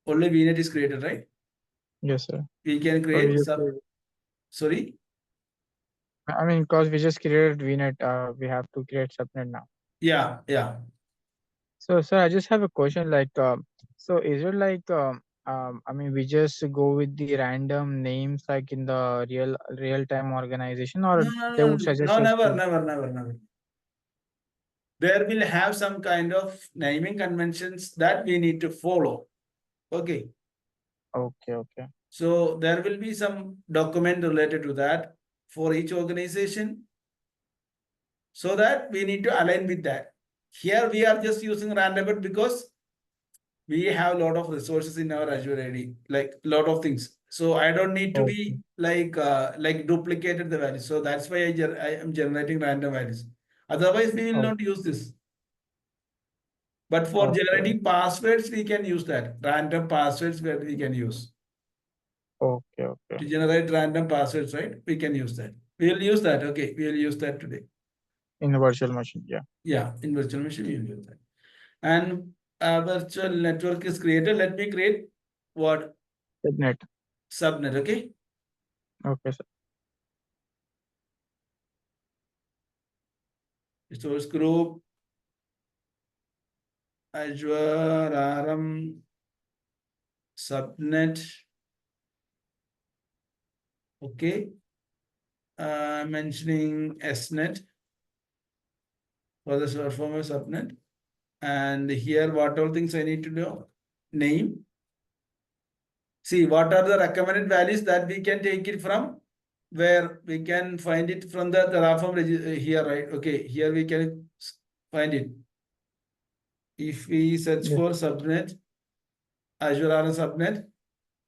only VNet is created, right? Yes, sir. We can So we create just, sub. Sorry. I mean, because we just created VNet, we have to create subnet now. Yeah, yeah. So, sir, I just have a question. Like, so is it like, I mean, we just go with the random names like in the real time organization, or No, no, they no, would no, suggest no, us never, to? never, never, never. There will have some kind of naming conventions that we need to follow. Okay. Okay, okay, So there will be some document related to that for each organization so that we need to align with that. Here we are just using random because we have a lot of resources in our Azure AD, like a lot of things. So I don't need to okay, be like duplicated the values. So that's why I am generating random values. Otherwise, we will okay, not use this. But for okay, generating passwords, we can use that. Random passwords where we can use. okay, okay, To generate random passwords, right? We can use that. We will use that. Okay, we will use that today. in a virtual machine. Yeah. Yeah, in virtual machine you use that. And a virtual network is created. Let me create what? Subnet. Subnet, okay? Okay, sir. Resource group, Azure RM, subnet, okay? Mentioning SNet for the short form of subnet. And here, what all things I need to do? Name. See, what are the recommended values that we can take it from? Where we can find it from the Terraform here, right? Okay, here we can find it. If we search Yes. for subnet, Azure RM subnet,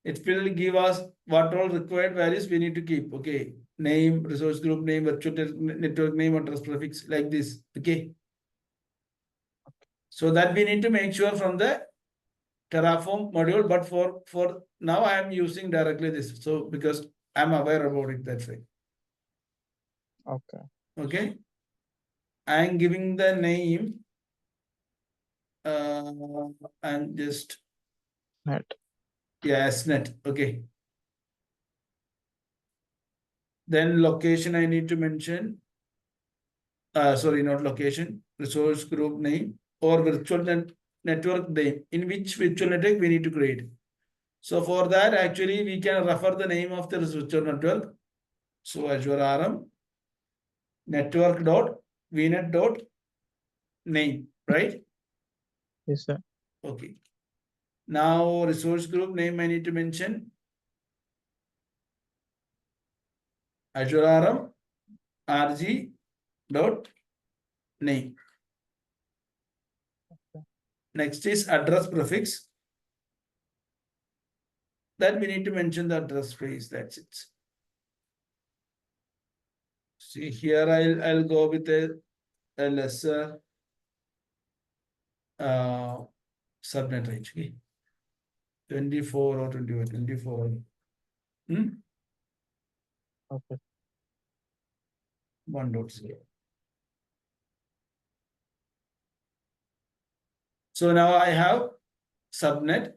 it will give us what all required values we need to keep. Okay, name, resource group name, virtual network name, address prefix, like this. Okay, so that we need to make sure from the Terraform module, but for now I am using directly this. So because I'm aware about it that way. Okay. Okay, I am giving the name. I'm just Net. SNet. Okay. Then location I need to mention. Sorry, not location. Resource group name or network name. In which virtual network we need to create. So for that, actually, we can refer the name of the virtual network. So Azure RM network dot vnet dot name, right? Yes, sir. Okay. Now resource group name I need to mention Azure RM RG dot name. Next is address prefix. That we need to mention the address space. That's it. See here, I'll go with a lesser subnet range. Okay. 24 or 21, 24. Hmm? Okay. 1.0. So now I have subnet.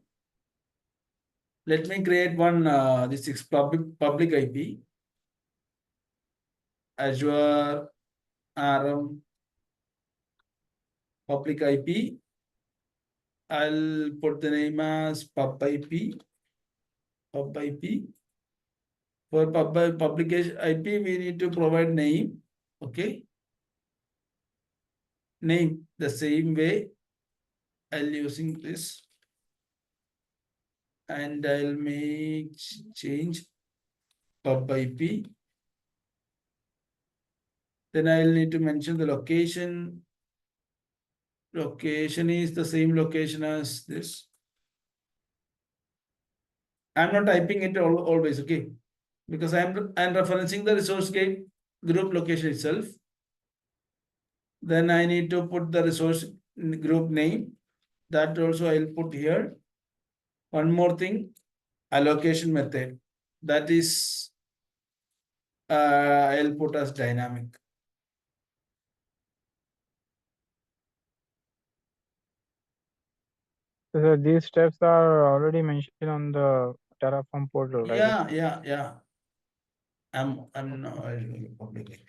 Let me create one this is public IP. Azure RM public IP. I'll put the name as pub IP. Pub IP. For publication IP, we need to provide name. Okay. Name the same way. I'll using this. And I'll make change pub IP. Then I'll need to mention the location. Location is the same location as this. I'm not typing it always, okay? Because I'm referencing the resource group location itself. Then I need to put the resource group name. That also I'll put here. One more thing, allocation method. That is, I'll put as dynamic. So these steps are already mentioned on the Terraform portal, right? Yeah. I'm now public.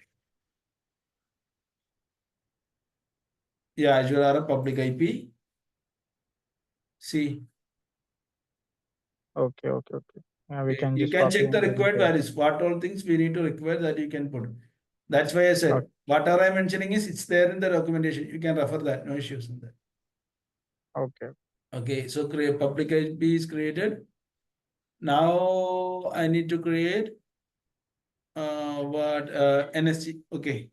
Yeah, Azure are a public IP. See, Okay. Yeah, we can you just can copy check the and paste required it. values. What all things we need to require that you can put. That's why I Okay. said whatever I'm mentioning is it's there in the documentation. You can refer that. No issues in that. Okay. Okay, so create public IP is created. Now I need to create what NSG. Okay,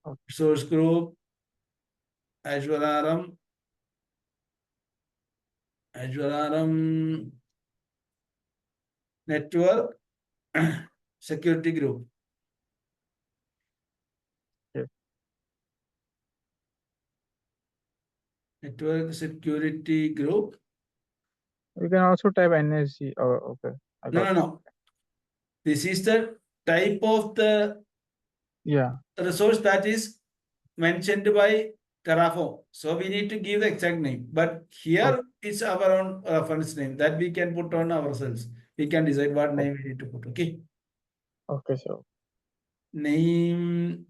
Okay. source group Azure RM, Azure RM network security group, Yes. network security group. We can also type NSG. Oh, okay. I got it. No. This is the type of the Yeah. resource that is mentioned by Terraform. So we need to give the exact name. But Okay. here it's our own reference name that we can put on ourselves. We can decide what name we need to put. Okay. Okay, so Name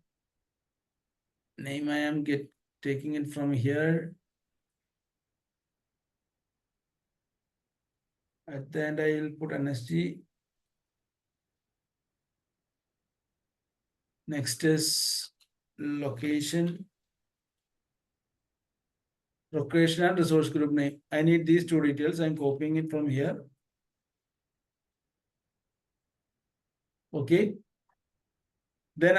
I am taking it from here. At the end I will put NSG. Next is location. Location and resource group name. I need these two details. I'm copying it from here. Okay. Then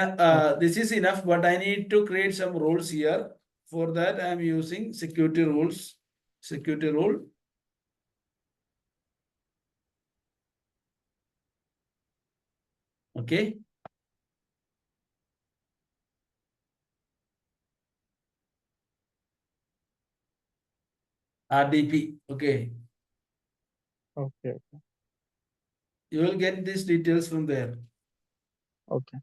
this is enough, but I need to create some rules here. For that, I'm using security rules. Security rule. Okay. RDP. Okay. okay, You will get these details from there. okay.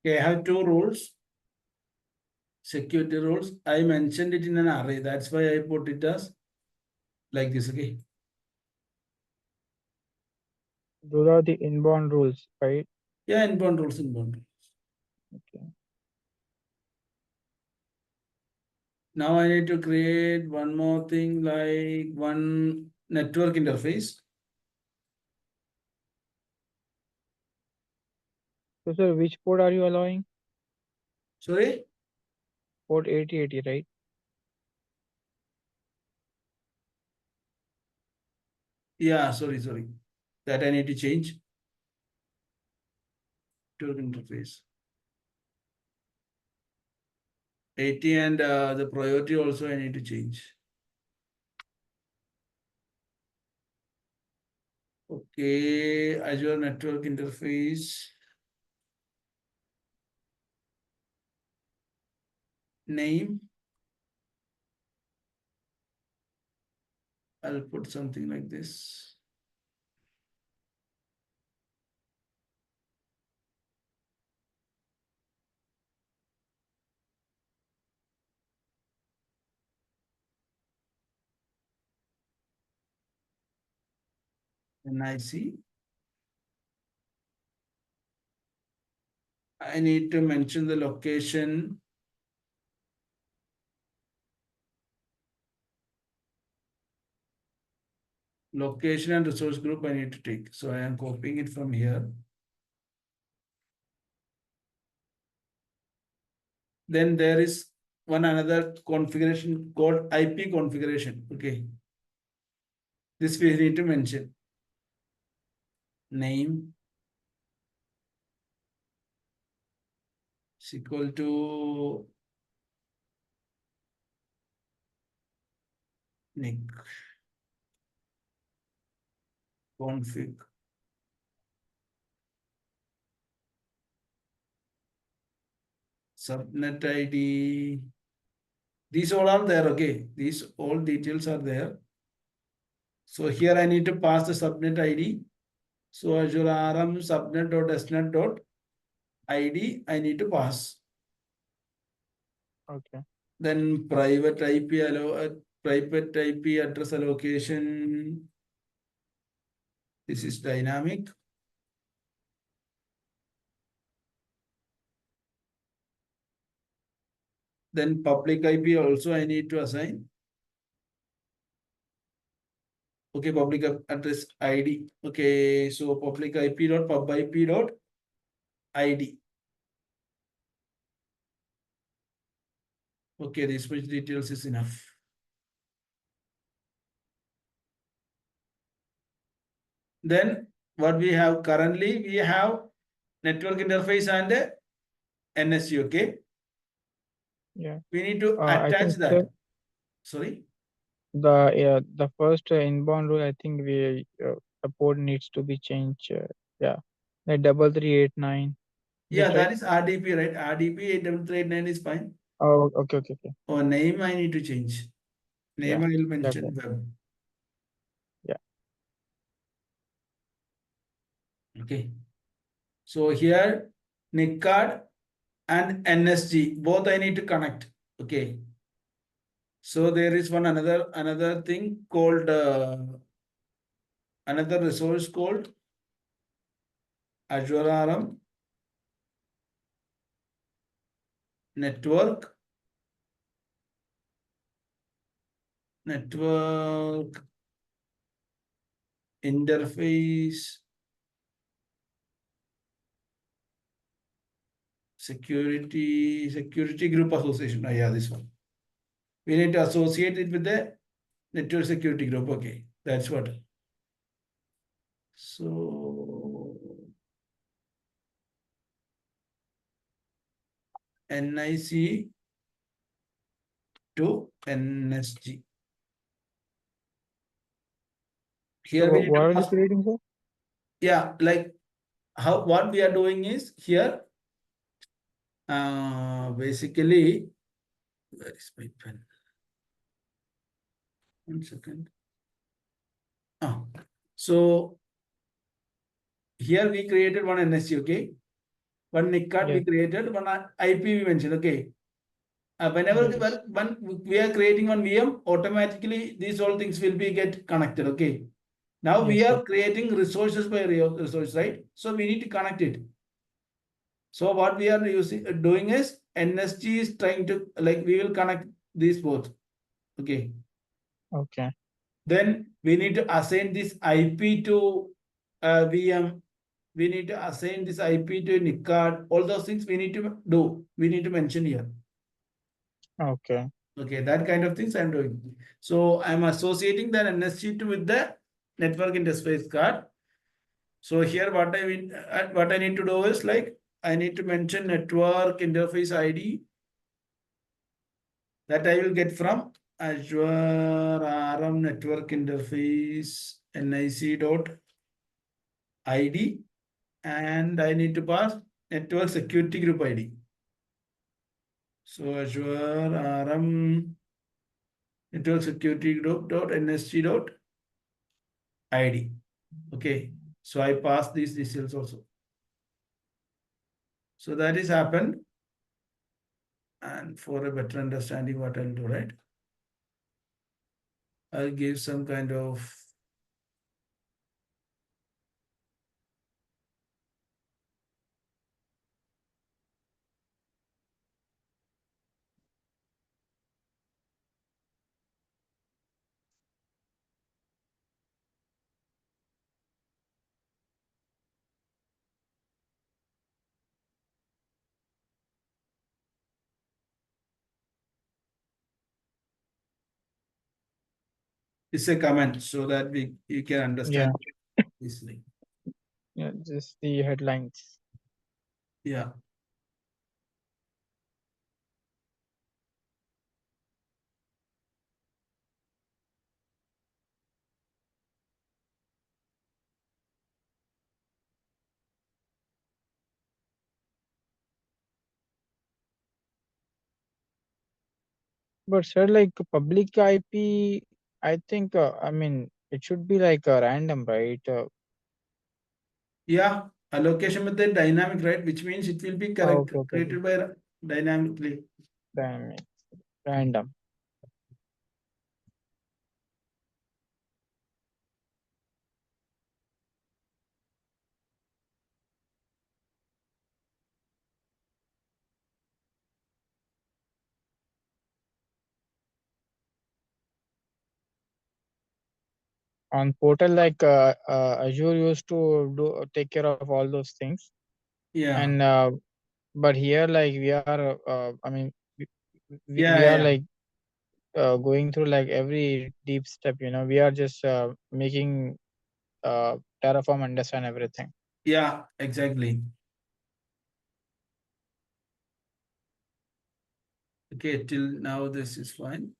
Okay, I have two rules. Security rules. I mentioned it in an array. That's why I put it as like this. Okay. Those are the inbound rules, right? Yeah, inbound rules, inbound rules. Okay. Now I need to create one more thing like one network interface. So, sir, which port are you allowing? Sorry? Port 8080, right? Yeah, sorry. That I need to change. Network interface. 80 and the priority also I need to change. Okay, Azure Network Interface. Name. I'll put something like this. NIC. I need to mention the location. Location and resource group I need to take. So I am copying it from here. Then there is one another configuration called IP configuration. Okay. This we need to mention. Name is equal to Nick config. Subnet ID These all are there, okay. These all details are there. So here I need to pass the subnet ID. So Azure RM subnet.snet.id I need to pass. Okay. Then private IP address allocation. This is dynamic. Then public IP also I need to assign. Okay, public address ID. Okay, so public IP dot pub IP dot ID. Okay, this much details is enough. Then what we have currently, we have network interface and NSC, okay? Yeah. We need to I attach think so. that. Sorry? The first inbound rule, I think the port needs to be changed. Yeah, like 3389. Is Yeah, it right? that is RDP, right? RDP 83389 is fine. Oh, okay, okay, okay. Or name I need to change. Name Yeah, I will that's mention it. web. Yeah. Okay. So here NIC card and NSG, both I need to connect. Okay. So there is one another thing called another resource called Azure RM network interface security group association. Oh, yeah, this one. We need to associate it with the network security group. Okay, that's what. So NIC to NSG. So Here we need what to are you pass. creating, sir? Yeah, like how what we are doing is here. Basically, where is my pen? 1 second. Ah, so here we created one NSG, okay? One NIC card we Yes, created, one IP we mentioned, okay? Whenever yes, when we are creating one VM, automatically these all things will be get connected, okay? Now we yes, sir. are creating resources by resource, right? So we need to connect it. So what we are doing is NSG is trying to like we will connect these both, okay? Okay, Then we need to assign this IP to VM. We need to assign this IP to NIC card. All those things we need to do. We need to mention here. okay, Okay, that kind of things I'm doing. So I'm associating that NSG to with the network interface card. So here what I need to do is like I need to mention network interface ID that I will get from Azure RM network interface NIC dot ID and I need to pass network security group ID. So Azure RM network security group dot NSG dot ID. Okay. So I pass these details also. So that is happened. And for a better understanding what I'll do, right? I'll give some kind of it's a comment so that we you can yeah, understand easily. yeah. Just the headlines. Yeah. But sir, like public IP, I think I mean it should be like random, right? Yeah, allocation method dynamic, right? Which means it will be correct Okay, okay, okay. created by dynamically. Dynamic, random. On portal like Azure used to do take care of all those things, Yeah, and but here like we are I mean we, we yeah, are yeah, like going through like every deep step. We are just making Terraform understand everything. yeah, exactly. Okay, till now this is fine.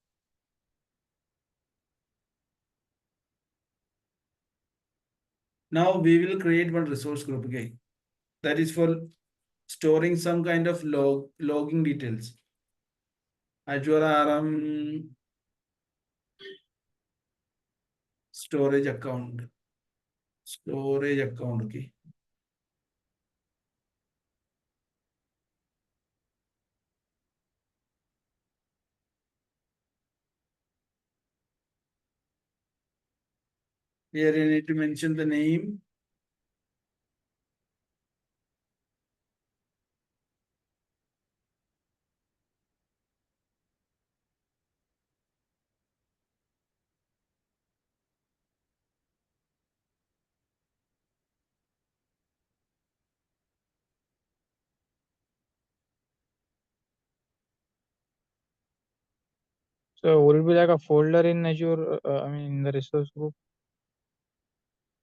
Now we will create one resource group again. That is for storing some kind of logging details. Azure RM storage account. Storage account. Okay. Here you need to mention the name. So would it be like a folder in Azure? I mean, in the resource group.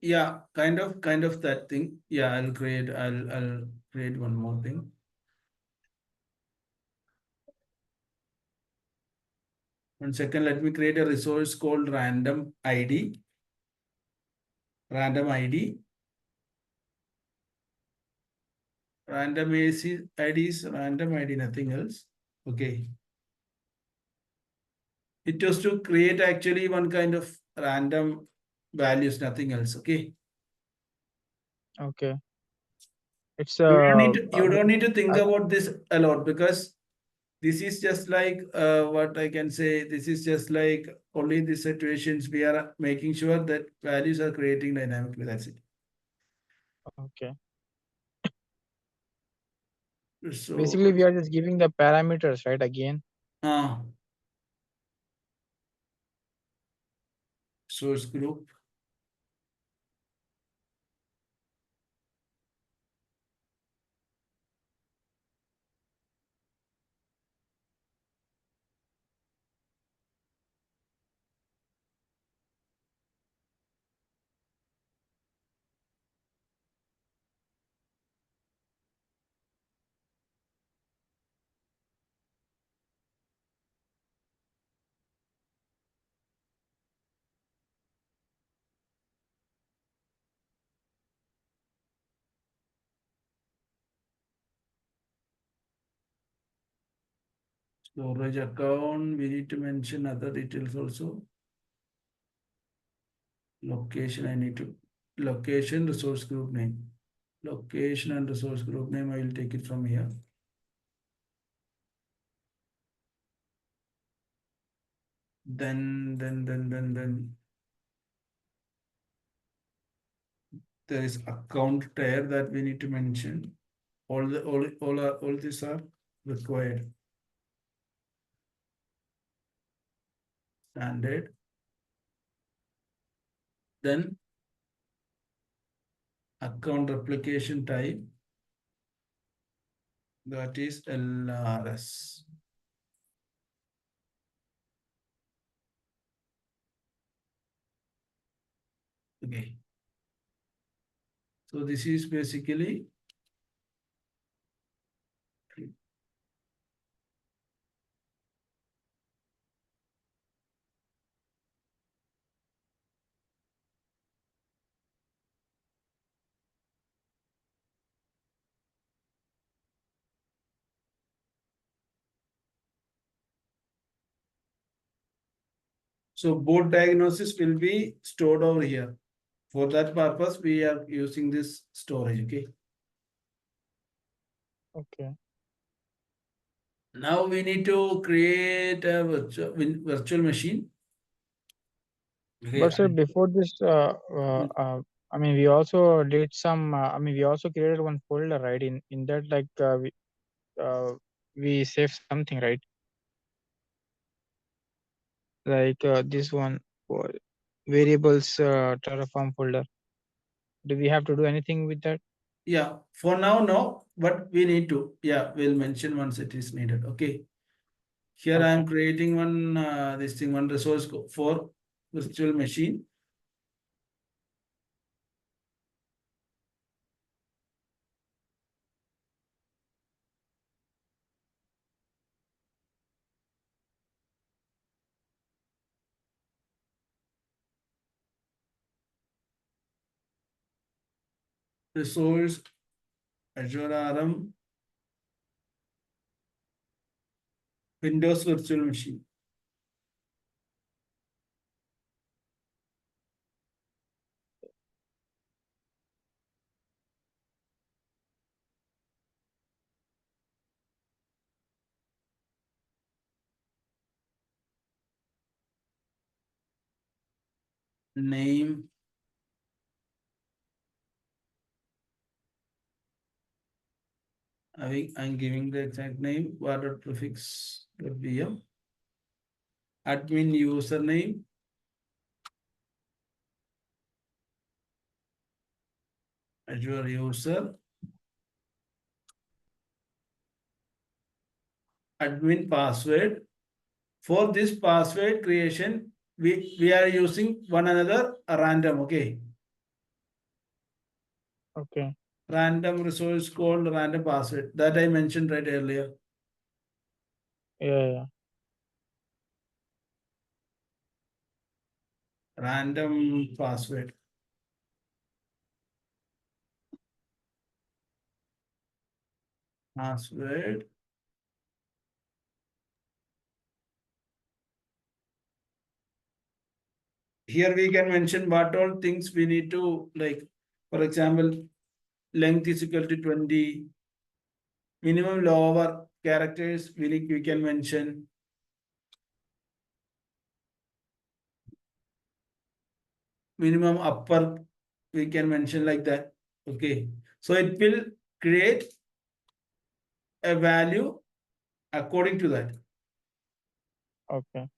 Yeah, kind of that thing. Yeah, I'll create one more thing. One second, let me create a resource called random ID. Random ID. Random AC ID is random ID, nothing else. Okay. It was to create actually one kind of random values, nothing else. Okay. Okay, it's I You don't mean, need to think I, about this a lot because this is just like what I can say. This is just like only in these situations we are making sure that values are creating dynamically. That's it. okay. So Basically, we are just giving the parameters, right? Again. uh, source group. Storage account. We need to mention other details also. Location. I need to location resource group name. Location and resource group name. I will take it from here. Then there is account tier that we need to mention. All these are required. Standard. Then account replication type, that is LRS. Okay. So this is basically So boot diagnosis will be stored over here. For that purpose, we are using this storage. Okay. Okay. Now we need to create a virtual machine. Okay. But sir, before this, I mean, we also did some. I mean, we also created one folder, right? In that, like, we save something, right? Like this one, for variables Terraform folder. Do we have to do anything with that? Yeah. For now, no, but we need to. Yeah, we'll mention once it is needed. Okay. Here I Okay. am creating one this thing, one resource for virtual machine. Resource Azure RM Windows virtual machine. Name. I'm giving the exact name. Water prefix VM. Admin username. Azure user. Admin password. For this password creation, we are using one another random. Okay. Okay. Random resource called random password that I mentioned right earlier. Yeah. Yeah. Random password. Password. Here we can mention what all things we need to, like, for example, length is equal to 20. Minimum lower characters we can mention. Minimum upper we can mention like that. Okay. So it will create a value according to that. Okay.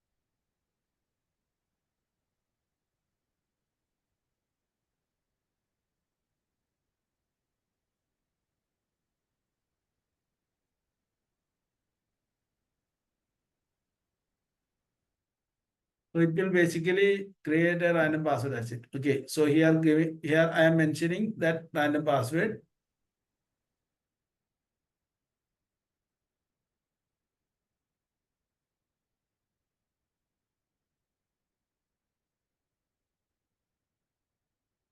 So it will basically create a random password. That's it. Okay. So here I am mentioning that random password.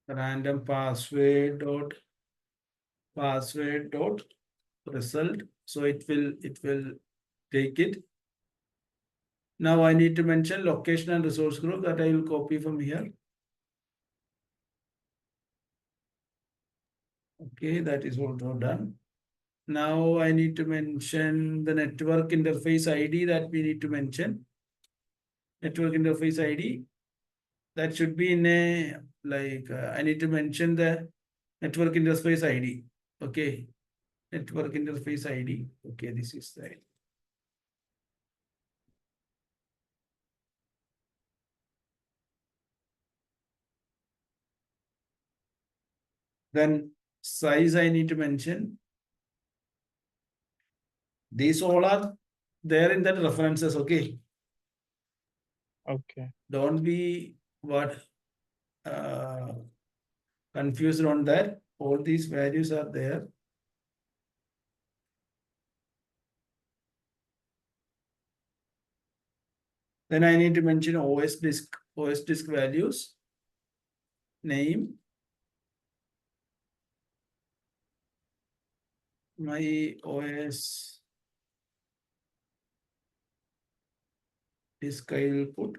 Random password dot result. So it will take it. Now I need to mention location and resource group that I will copy from here. Okay, that is also done. Now I need to mention the network interface ID that we need to mention. Network interface ID that should be in a, like, I need to mention the network interface ID. Okay, network interface ID. Okay, this is the. Then size I need to mention. These all are there in that references. Okay, Okay. don't be what uh, confused on that. All these values are there. Then I need to mention OS disk values, name, my OS disk I will put.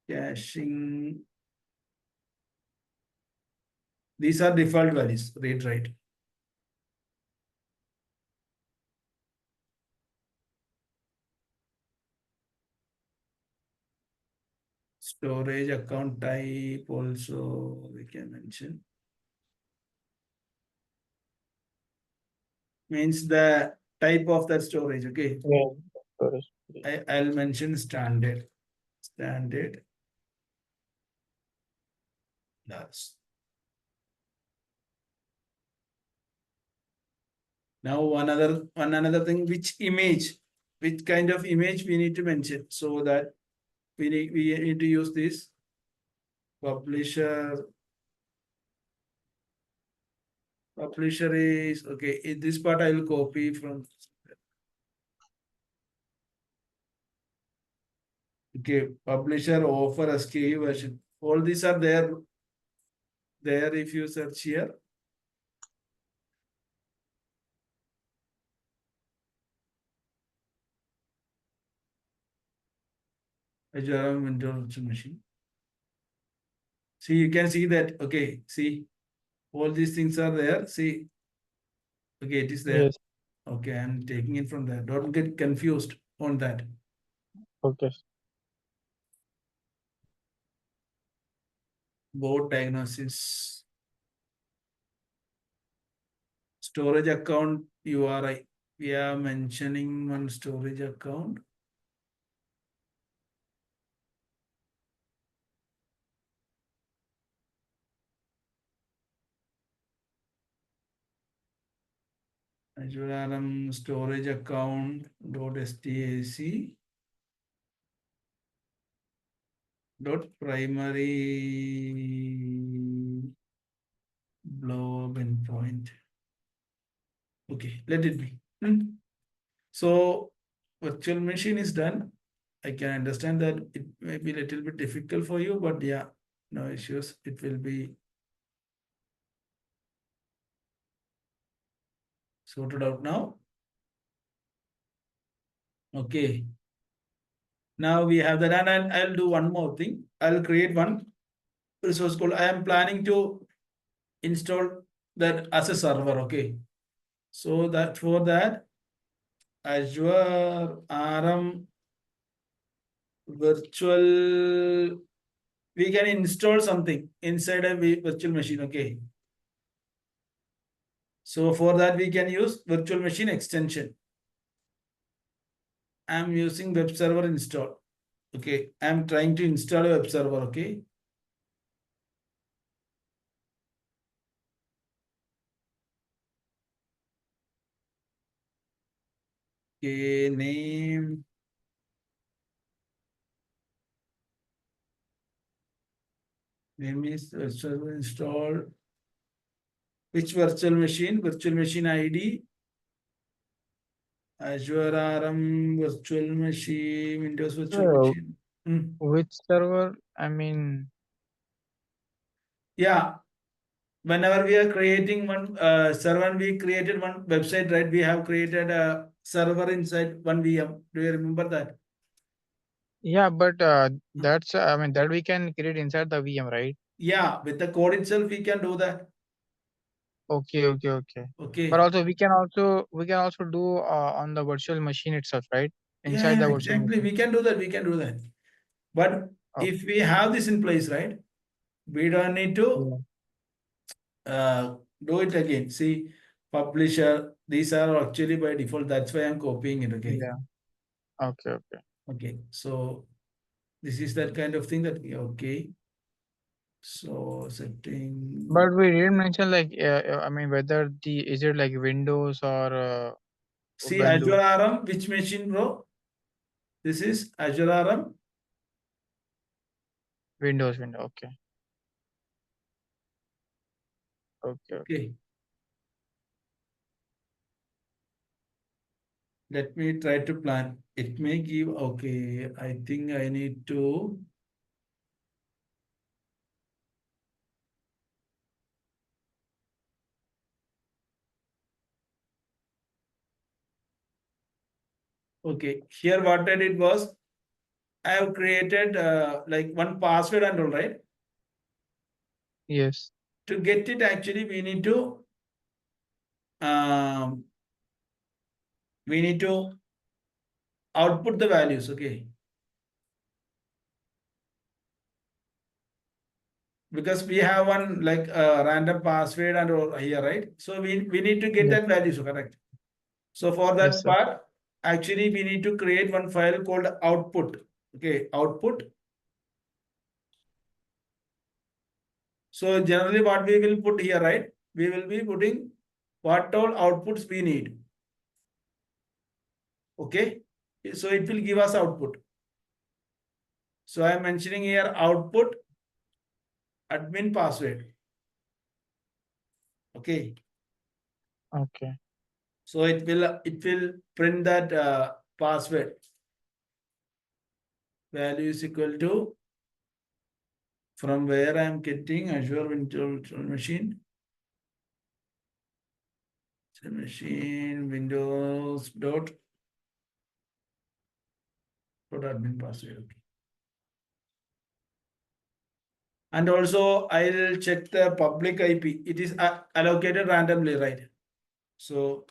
caching. These are default values, read write. Storage account type also we can mention. Means the type of that storage, okay? Yeah. Storage. I'll mention standard. Standard. That's now one another thing, which kind of image we need to mention so that we need to use this publisher. Publisher is okay. In this part I will copy from. Okay, publisher offer SKU version. All these are there. There, if you search here, Azure Windows Virtual Machine. See, you can see that. Okay, see, all these things are there. See, okay, it is there. Yes. Okay, I'm taking it from there. Don't get confused on that. Okay. Board diagnosis, storage account URI. We are mentioning one storage account. Azure RM storage account .stac dot primary blob endpoint. Okay, let it be. So virtual machine is done. I can understand that it may be a little bit difficult for you, but yeah, no issues. It will be sorted out now. Okay. Now we have that, and I'll do one more thing. I'll create one resource called. I am planning to install that as a server. Okay. So that for that, Azure RM virtual, we can install something inside a virtual machine. Okay. So for that, we can use virtual machine extension. I'm using web server install. Okay. I'm trying to install a web server. Okay. Okay. Name is server installed. Which virtual machine? Virtual machine ID. Azure RM virtual machine, Windows virtual So, machine. Hmm. which server? I mean, Yeah. Whenever we are creating one server, we created one website, right? We have created a server inside one VM. Do you remember that? yeah, but that's I mean that we can create inside the VM, right? Yeah, with the code itself, we can do that. Okay, okay, okay. But Okay. also we can also do on the virtual machine itself, right? Yeah, Inside yeah, the virtual exactly. machine. We can do that. We can do that. But Oh, if we have this in place, right, we don't need to yeah, uh, do it again. See, publisher, these are actually by default. That's why I'm copying it. Okay. yeah. Okay, okay. Okay. So this is that kind of thing that okay. So setting. But we didn't mention like I mean whether the is it like Windows or See Ubuntu? Azure RM, which machine, bro? This is Azure RM. Windows, Windows. Okay, okay, okay. Okay. Let me try to plan. It may give, okay. I think I need to, okay. Here what I did was I have created like one password and all, right? Yes. To get it, actually, um, we need to output the values. Okay, because we have one like random password and all here, right? So we need to get Yes. that value, so correct. So for Yes, that sir. part, actually we need to create one file called output. Okay, output. So generally what we will put here, right? We will be putting what all outputs we need. Okay. So it will give us output. So I am mentioning here output admin password. Okay. Okay. So it will print that password value is equal to from where I am getting Azure Virtual Machine. Machine Windows dot admin password. Okay. And also I'll check the public IP. It is allocated randomly, right? So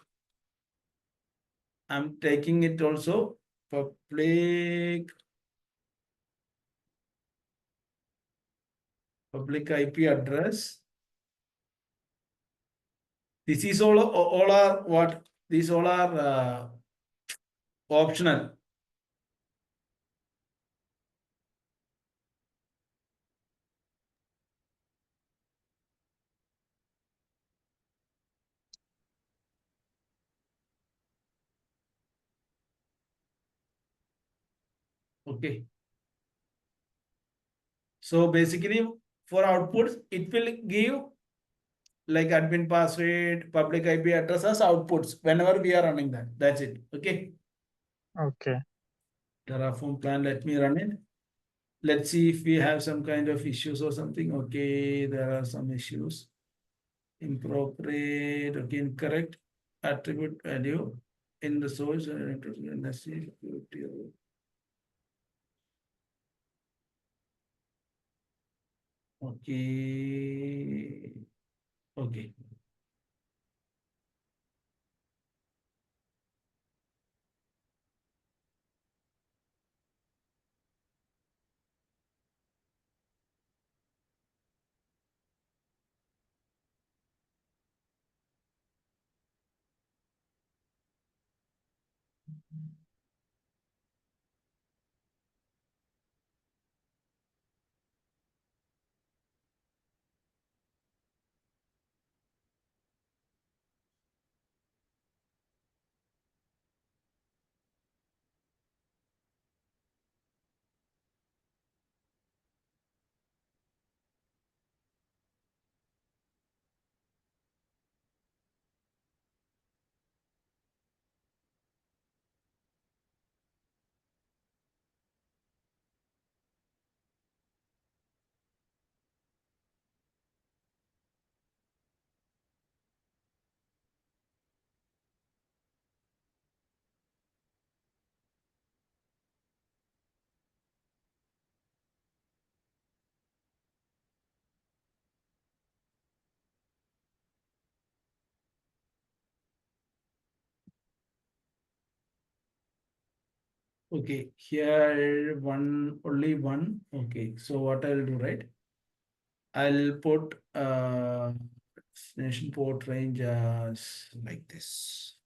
I'm taking it also public IP address. This is all are what? These all are optional. Okay. So basically for outputs, it will give like admin password, public IP address as outputs whenever we are running that. That's it. Okay. Okay. Terraform plan, let me run it. Let's see if we have some kind of issues or something. Okay, there are some issues. Inappropriate, okay, incorrect attribute value in the source. Okay. Okay. Okay, here only one. Okay, so what I'll do, right? I'll put destination port range as like this.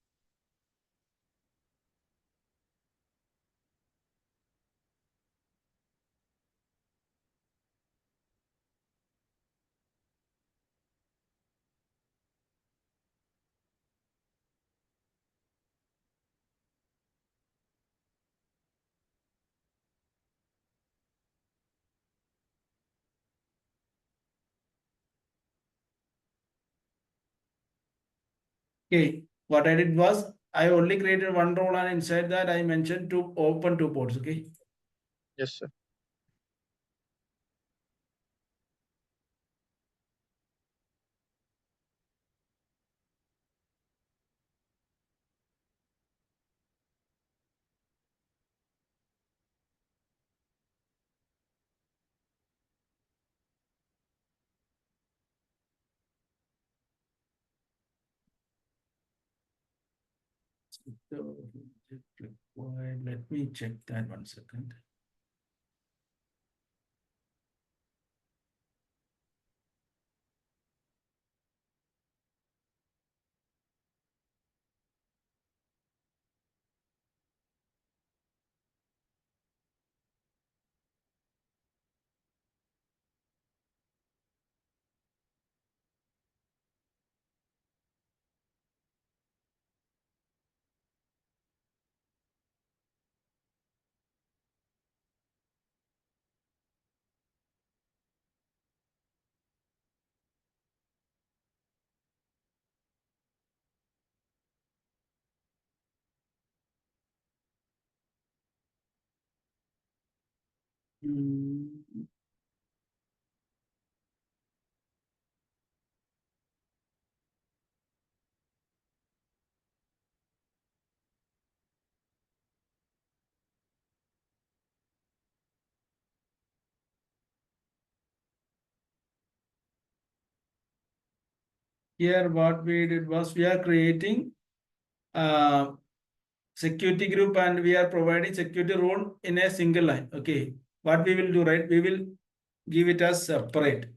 Okay, what I did was I only created one role and inside that I mentioned to open two ports. Okay. Yes, sir. So, let me check that 1 second. Mm, Here, what we did was we are creating uh, security group and we are providing security role in a single line. Okay. What we will do, right? We will give it as separate,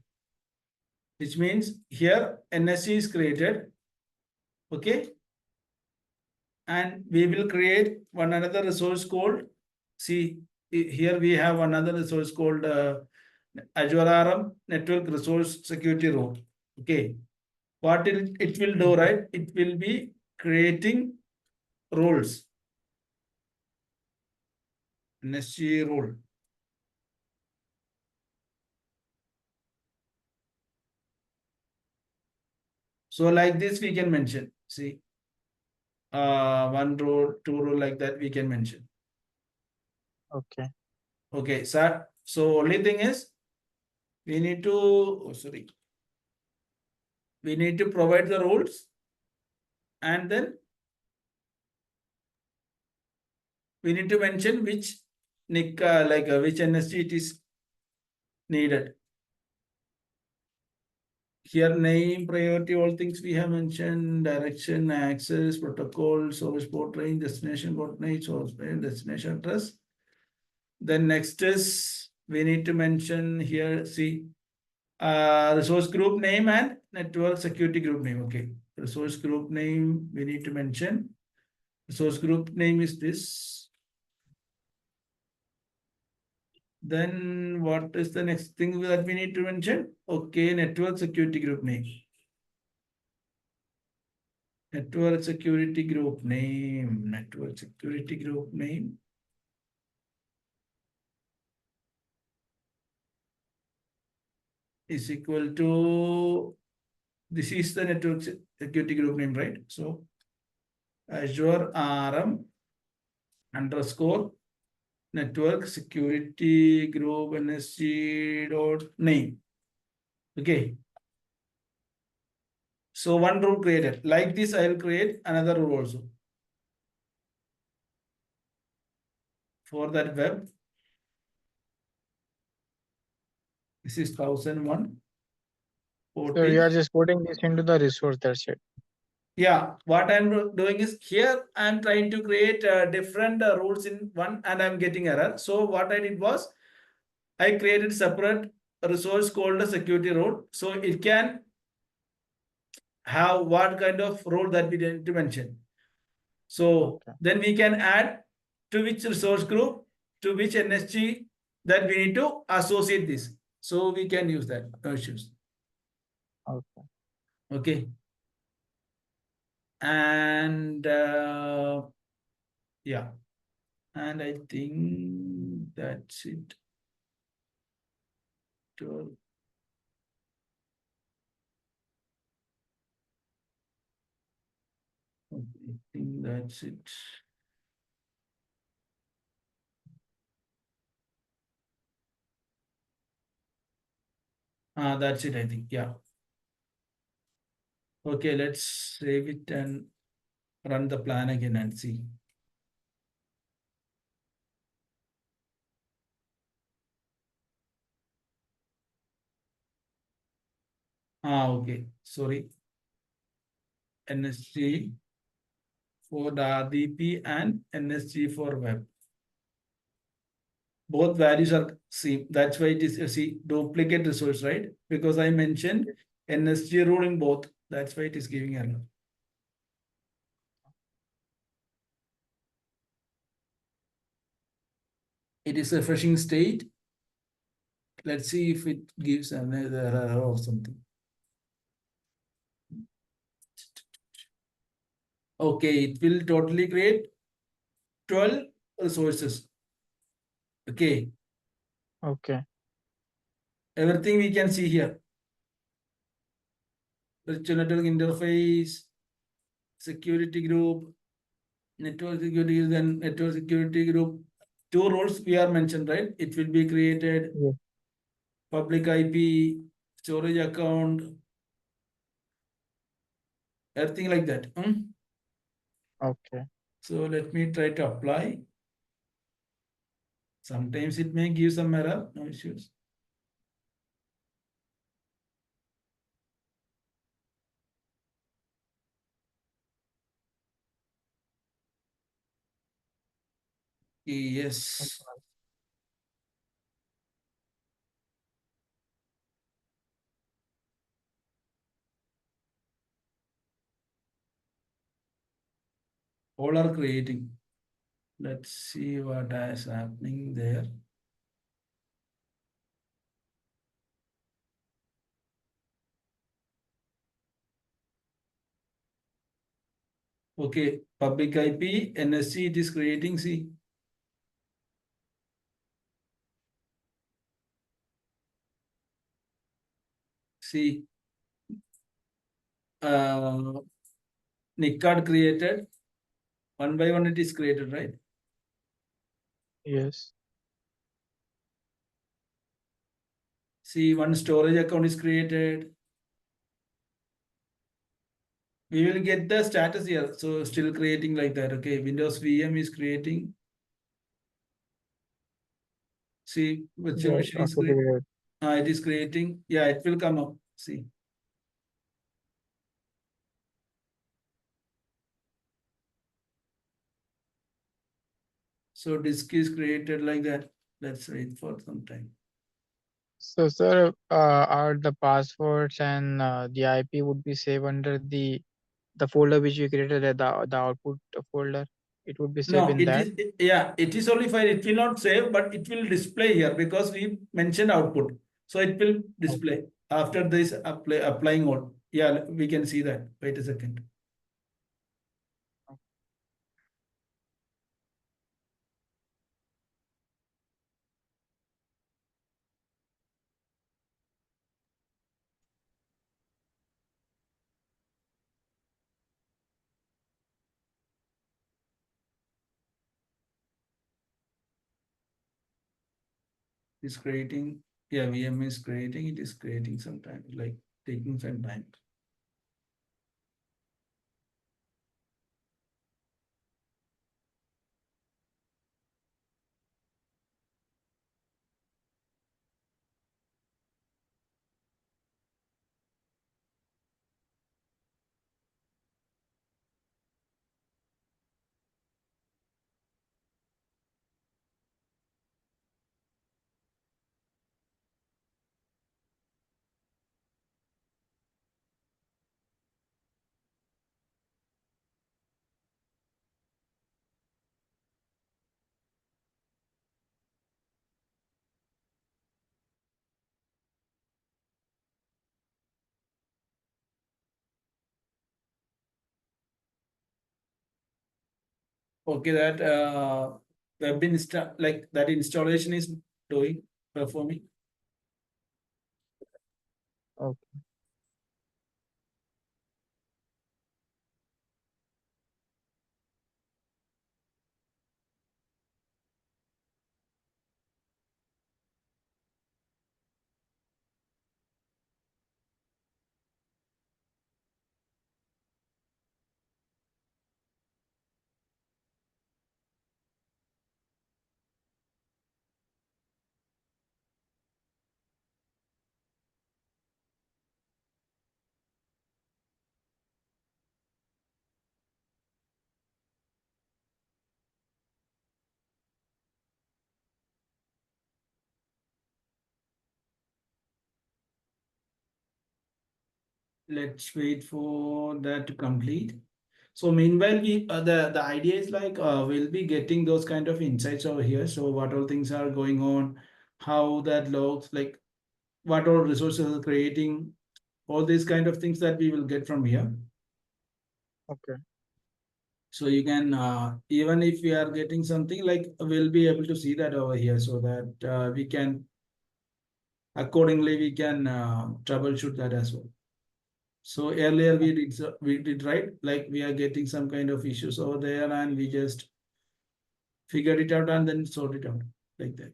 which means here NSC is created. Okay. And we will create one another resource called, see, here we have another resource called Azure RM Network Resource Security Role. Okay. What it will do, Okay. right? It will be creating roles, NSG role. So like this we can mention, see, one role, two role, like that we can mention. Okay. Okay, sir. So only thing is we need to, oh, sorry, we need to provide the rules and then we need to mention which NIC, which NSG it is needed. Here name, priority, all things we have mentioned, direction, access, protocol, service port range, destination port range, source range, destination address. Then next is we need to mention here, see, resource group name and network security group name. Okay, resource group name we need to mention. Resource group name is this. Then what is the next thing that we need to mention? Okay, network security group name. Network security group name. Network security group name is equal to, this is the network security group name, right? So Azure RM underscore network security group NSG dot name. Okay. So one rule created. Like this, I will create another rule also. For that web, this is 1001 So you 14. are just putting this into the resource. That's it. Yeah, what I'm doing is here I'm trying to create different rules in one and I'm getting error. So what I did was I created separate resource called a security role. So it can have what kind of role that we need to mention. So Okay. then we can add to which resource group, to which NSG that we need to associate this. So we can use that, no issues. Okay. Okay. And yeah, and I think that's it. I think that's it. That's it, I think. Yeah. Okay, let's save it and run the plan again and see. Okay. Sorry. NSG for the RDP and NSG for web. Both values are same. That's why it is see duplicate resource, right? Because I mentioned NSG rule in both. That's why it is giving error. It is refreshing state. Let's see if it gives another error or something. Okay, it will totally create 12 resources. Okay, Okay. everything we can see here. Virtual network interface, security group, network security, then network security group. Two roles we are mentioned, right? It will be created Yes. public IP, storage account, everything like that. Okay. So let me try to apply. Sometimes it may give some error, no issues. Yes, all are creating. Let's see what is happening there. Okay, public IP, NSC, it is creating. See, NIC card created. One by one it is created, right? Yes. See, one storage account is created. We will get the status here. So still creating like that. Okay, Windows VM is creating. See, virtual Yes. machine is Okay. creating. Great. It is creating. Yeah, it will come up. See. So disk is created like that. Let's wait for some time. So, sir, are the passwords and the IP would be saved under the folder which we created, the output folder? It would be saved No, in it that. is yeah, it is only fine. It will not save, but it will display here because we mentioned output. So it will display after this applying all. Yeah, we can see that. Wait a second. It's creating. Yeah, VM is creating. It is creating sometime, like taking some time. Okay, that web insta like that installation is doing performing. Okay. let's wait for that to complete. So meanwhile, we the idea is like we'll be getting those kind of insights over here. So what all things are going on, how that logs, like what all resources are creating, all these kind of things that we will get from here. Okay. So you can even if we are getting something, like we'll be able to see that over here, so that we can accordingly we can troubleshoot that as well. So earlier we did right, like we are getting some kind of issues over there, and we just figured it out and then sort it out like that.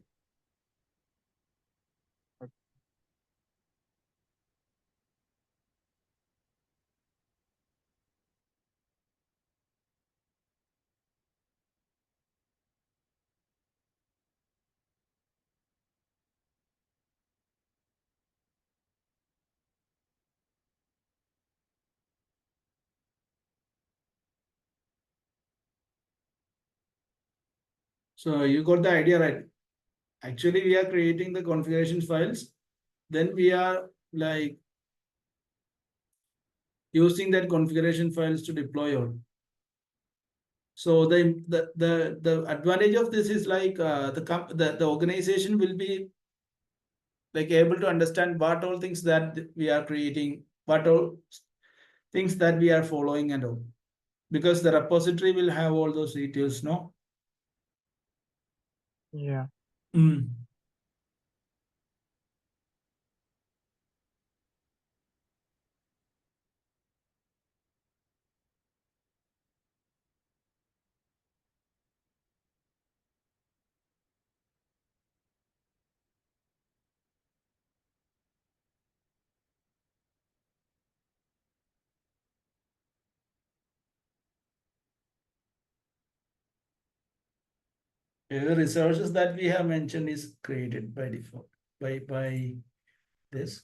So you got the idea right. Actually, we are creating the configuration files. Then we are like using that configuration files to deploy all. So the advantage of this is like the organization will be like able to understand what all things that we are creating, what all things that we are following and all. Because the repository will have all those details, no? Yeah. Mm. The resources that we have mentioned is created by default by this.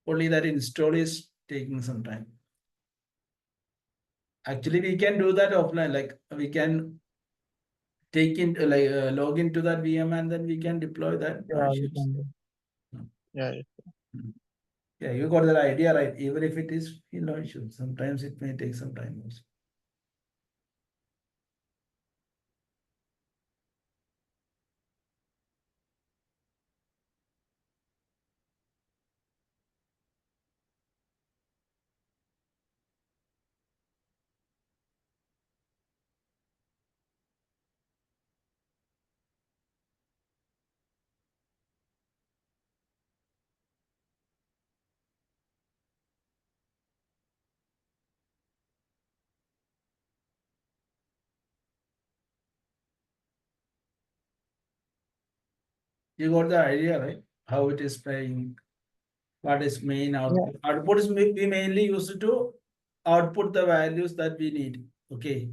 Only that install is taking some time. Actually, we can do that offline. Like we can take in log into that VM and then we can deploy that. No Yeah, we issues. can do. No. Yeah, yeah. Mm. Yeah, you got that idea right. Even if it is no issues, sometimes it may take some time also. You got the idea right? How it is playing, what is main Yeah. output. Output is we mainly used to output the values that we need. Okay.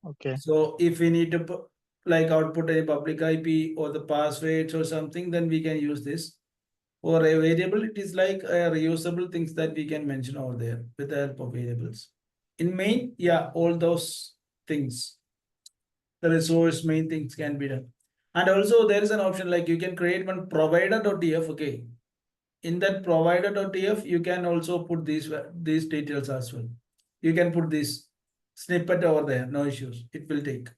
Okay. So if we need to like output a public IP or the passwords or something, then we can use this. Or a variable, it is like a reusable things that we can mention over there with the help of variables. In main, yeah, all those things, the resource main things can be done. And also there is an option like you can create one provider.tf. Okay. In that provider.tf, you can also put these details as well. You can put this snippet over there, no issues. It will take.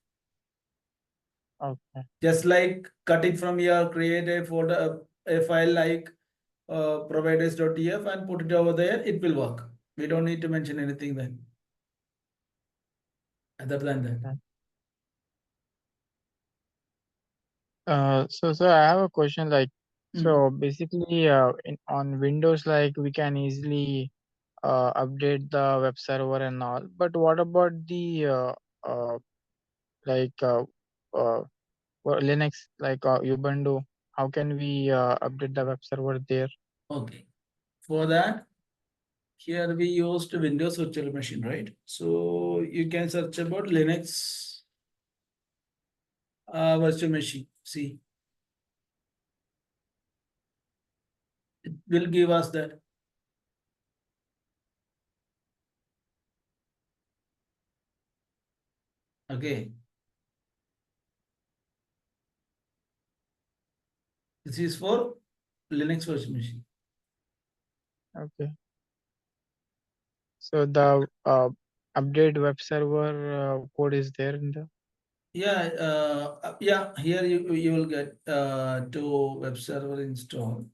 Okay. Just like cut it from here, create a folder, a file like providers.tf and put it over there, it will work. We don't need to mention anything then, other than that. Okay. So I have a question like, Mm. so basically, on Windows, like we can easily update the web server and all. But what about the uh, like uh, Linux, like Ubuntu? How can we update the web server there? Okay. For that, here we used Windows virtual machine, right? So you can search about Linux virtual machine. See, it will give us that. Okay. This is for Linux virtual machine. Okay. So the update web server code is there in the. Yeah, yeah. Here you will get to web server install.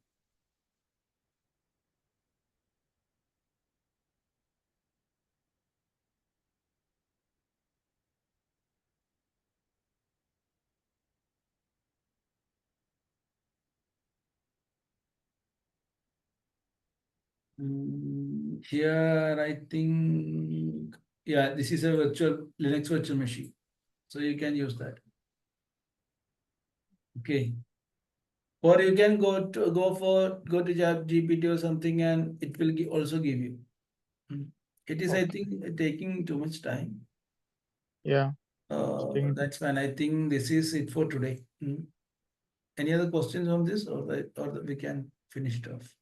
Here, I think, yeah, this is a virtual Linux virtual machine, so you can use that. Okay, or you can go to GPT or something, and it will also give you. Mm. It is, I Okay. think, taking too much time. Yeah. Staying. That's fine. I think this is it for today. Any other questions on this, we can finish it off?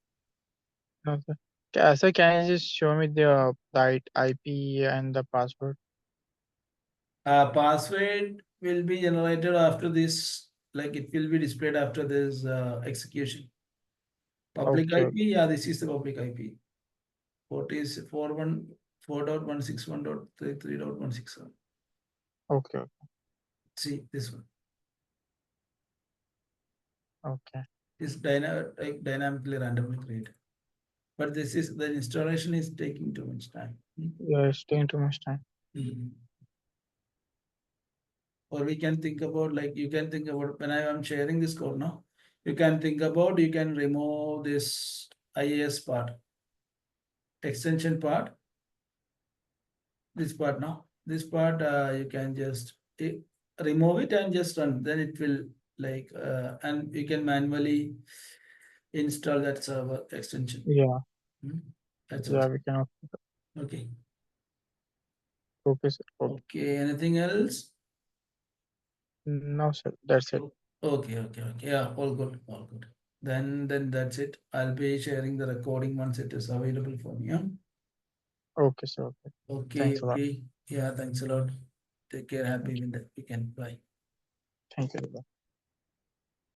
Okay. So can you just show me the IP and the password? Password will be generated after this, like it will be displayed after this execution. Public Okay. IP, yeah, this is the public IP. Port is 4.161.33.167. Okay. See this one. Okay. Is dynamically randomly created. But this is the installation is taking too much time. Yeah, staying too much time. Mhm. Or we can think about, like, you can think about when I am sharing this code now, you can think about, you can remove this IIS part, extension part, this part now. This part you can just remove it and just run. Then it will, like, and you can manually install that server extension. Yeah. Hmm. That's Yeah. also We can. okay. Okay, sir. Okay. Okay, anything else? No, sir. That's it. Okay. Yeah, all good, all good. Then that's it. I'll be sharing the recording once it is available for me. Yeah? Okay, sir. Okay. Okay, Thanks a lot. okay. Yeah, thanks a lot. Take care. Happy Thank you. weekend. Bye. Thank you.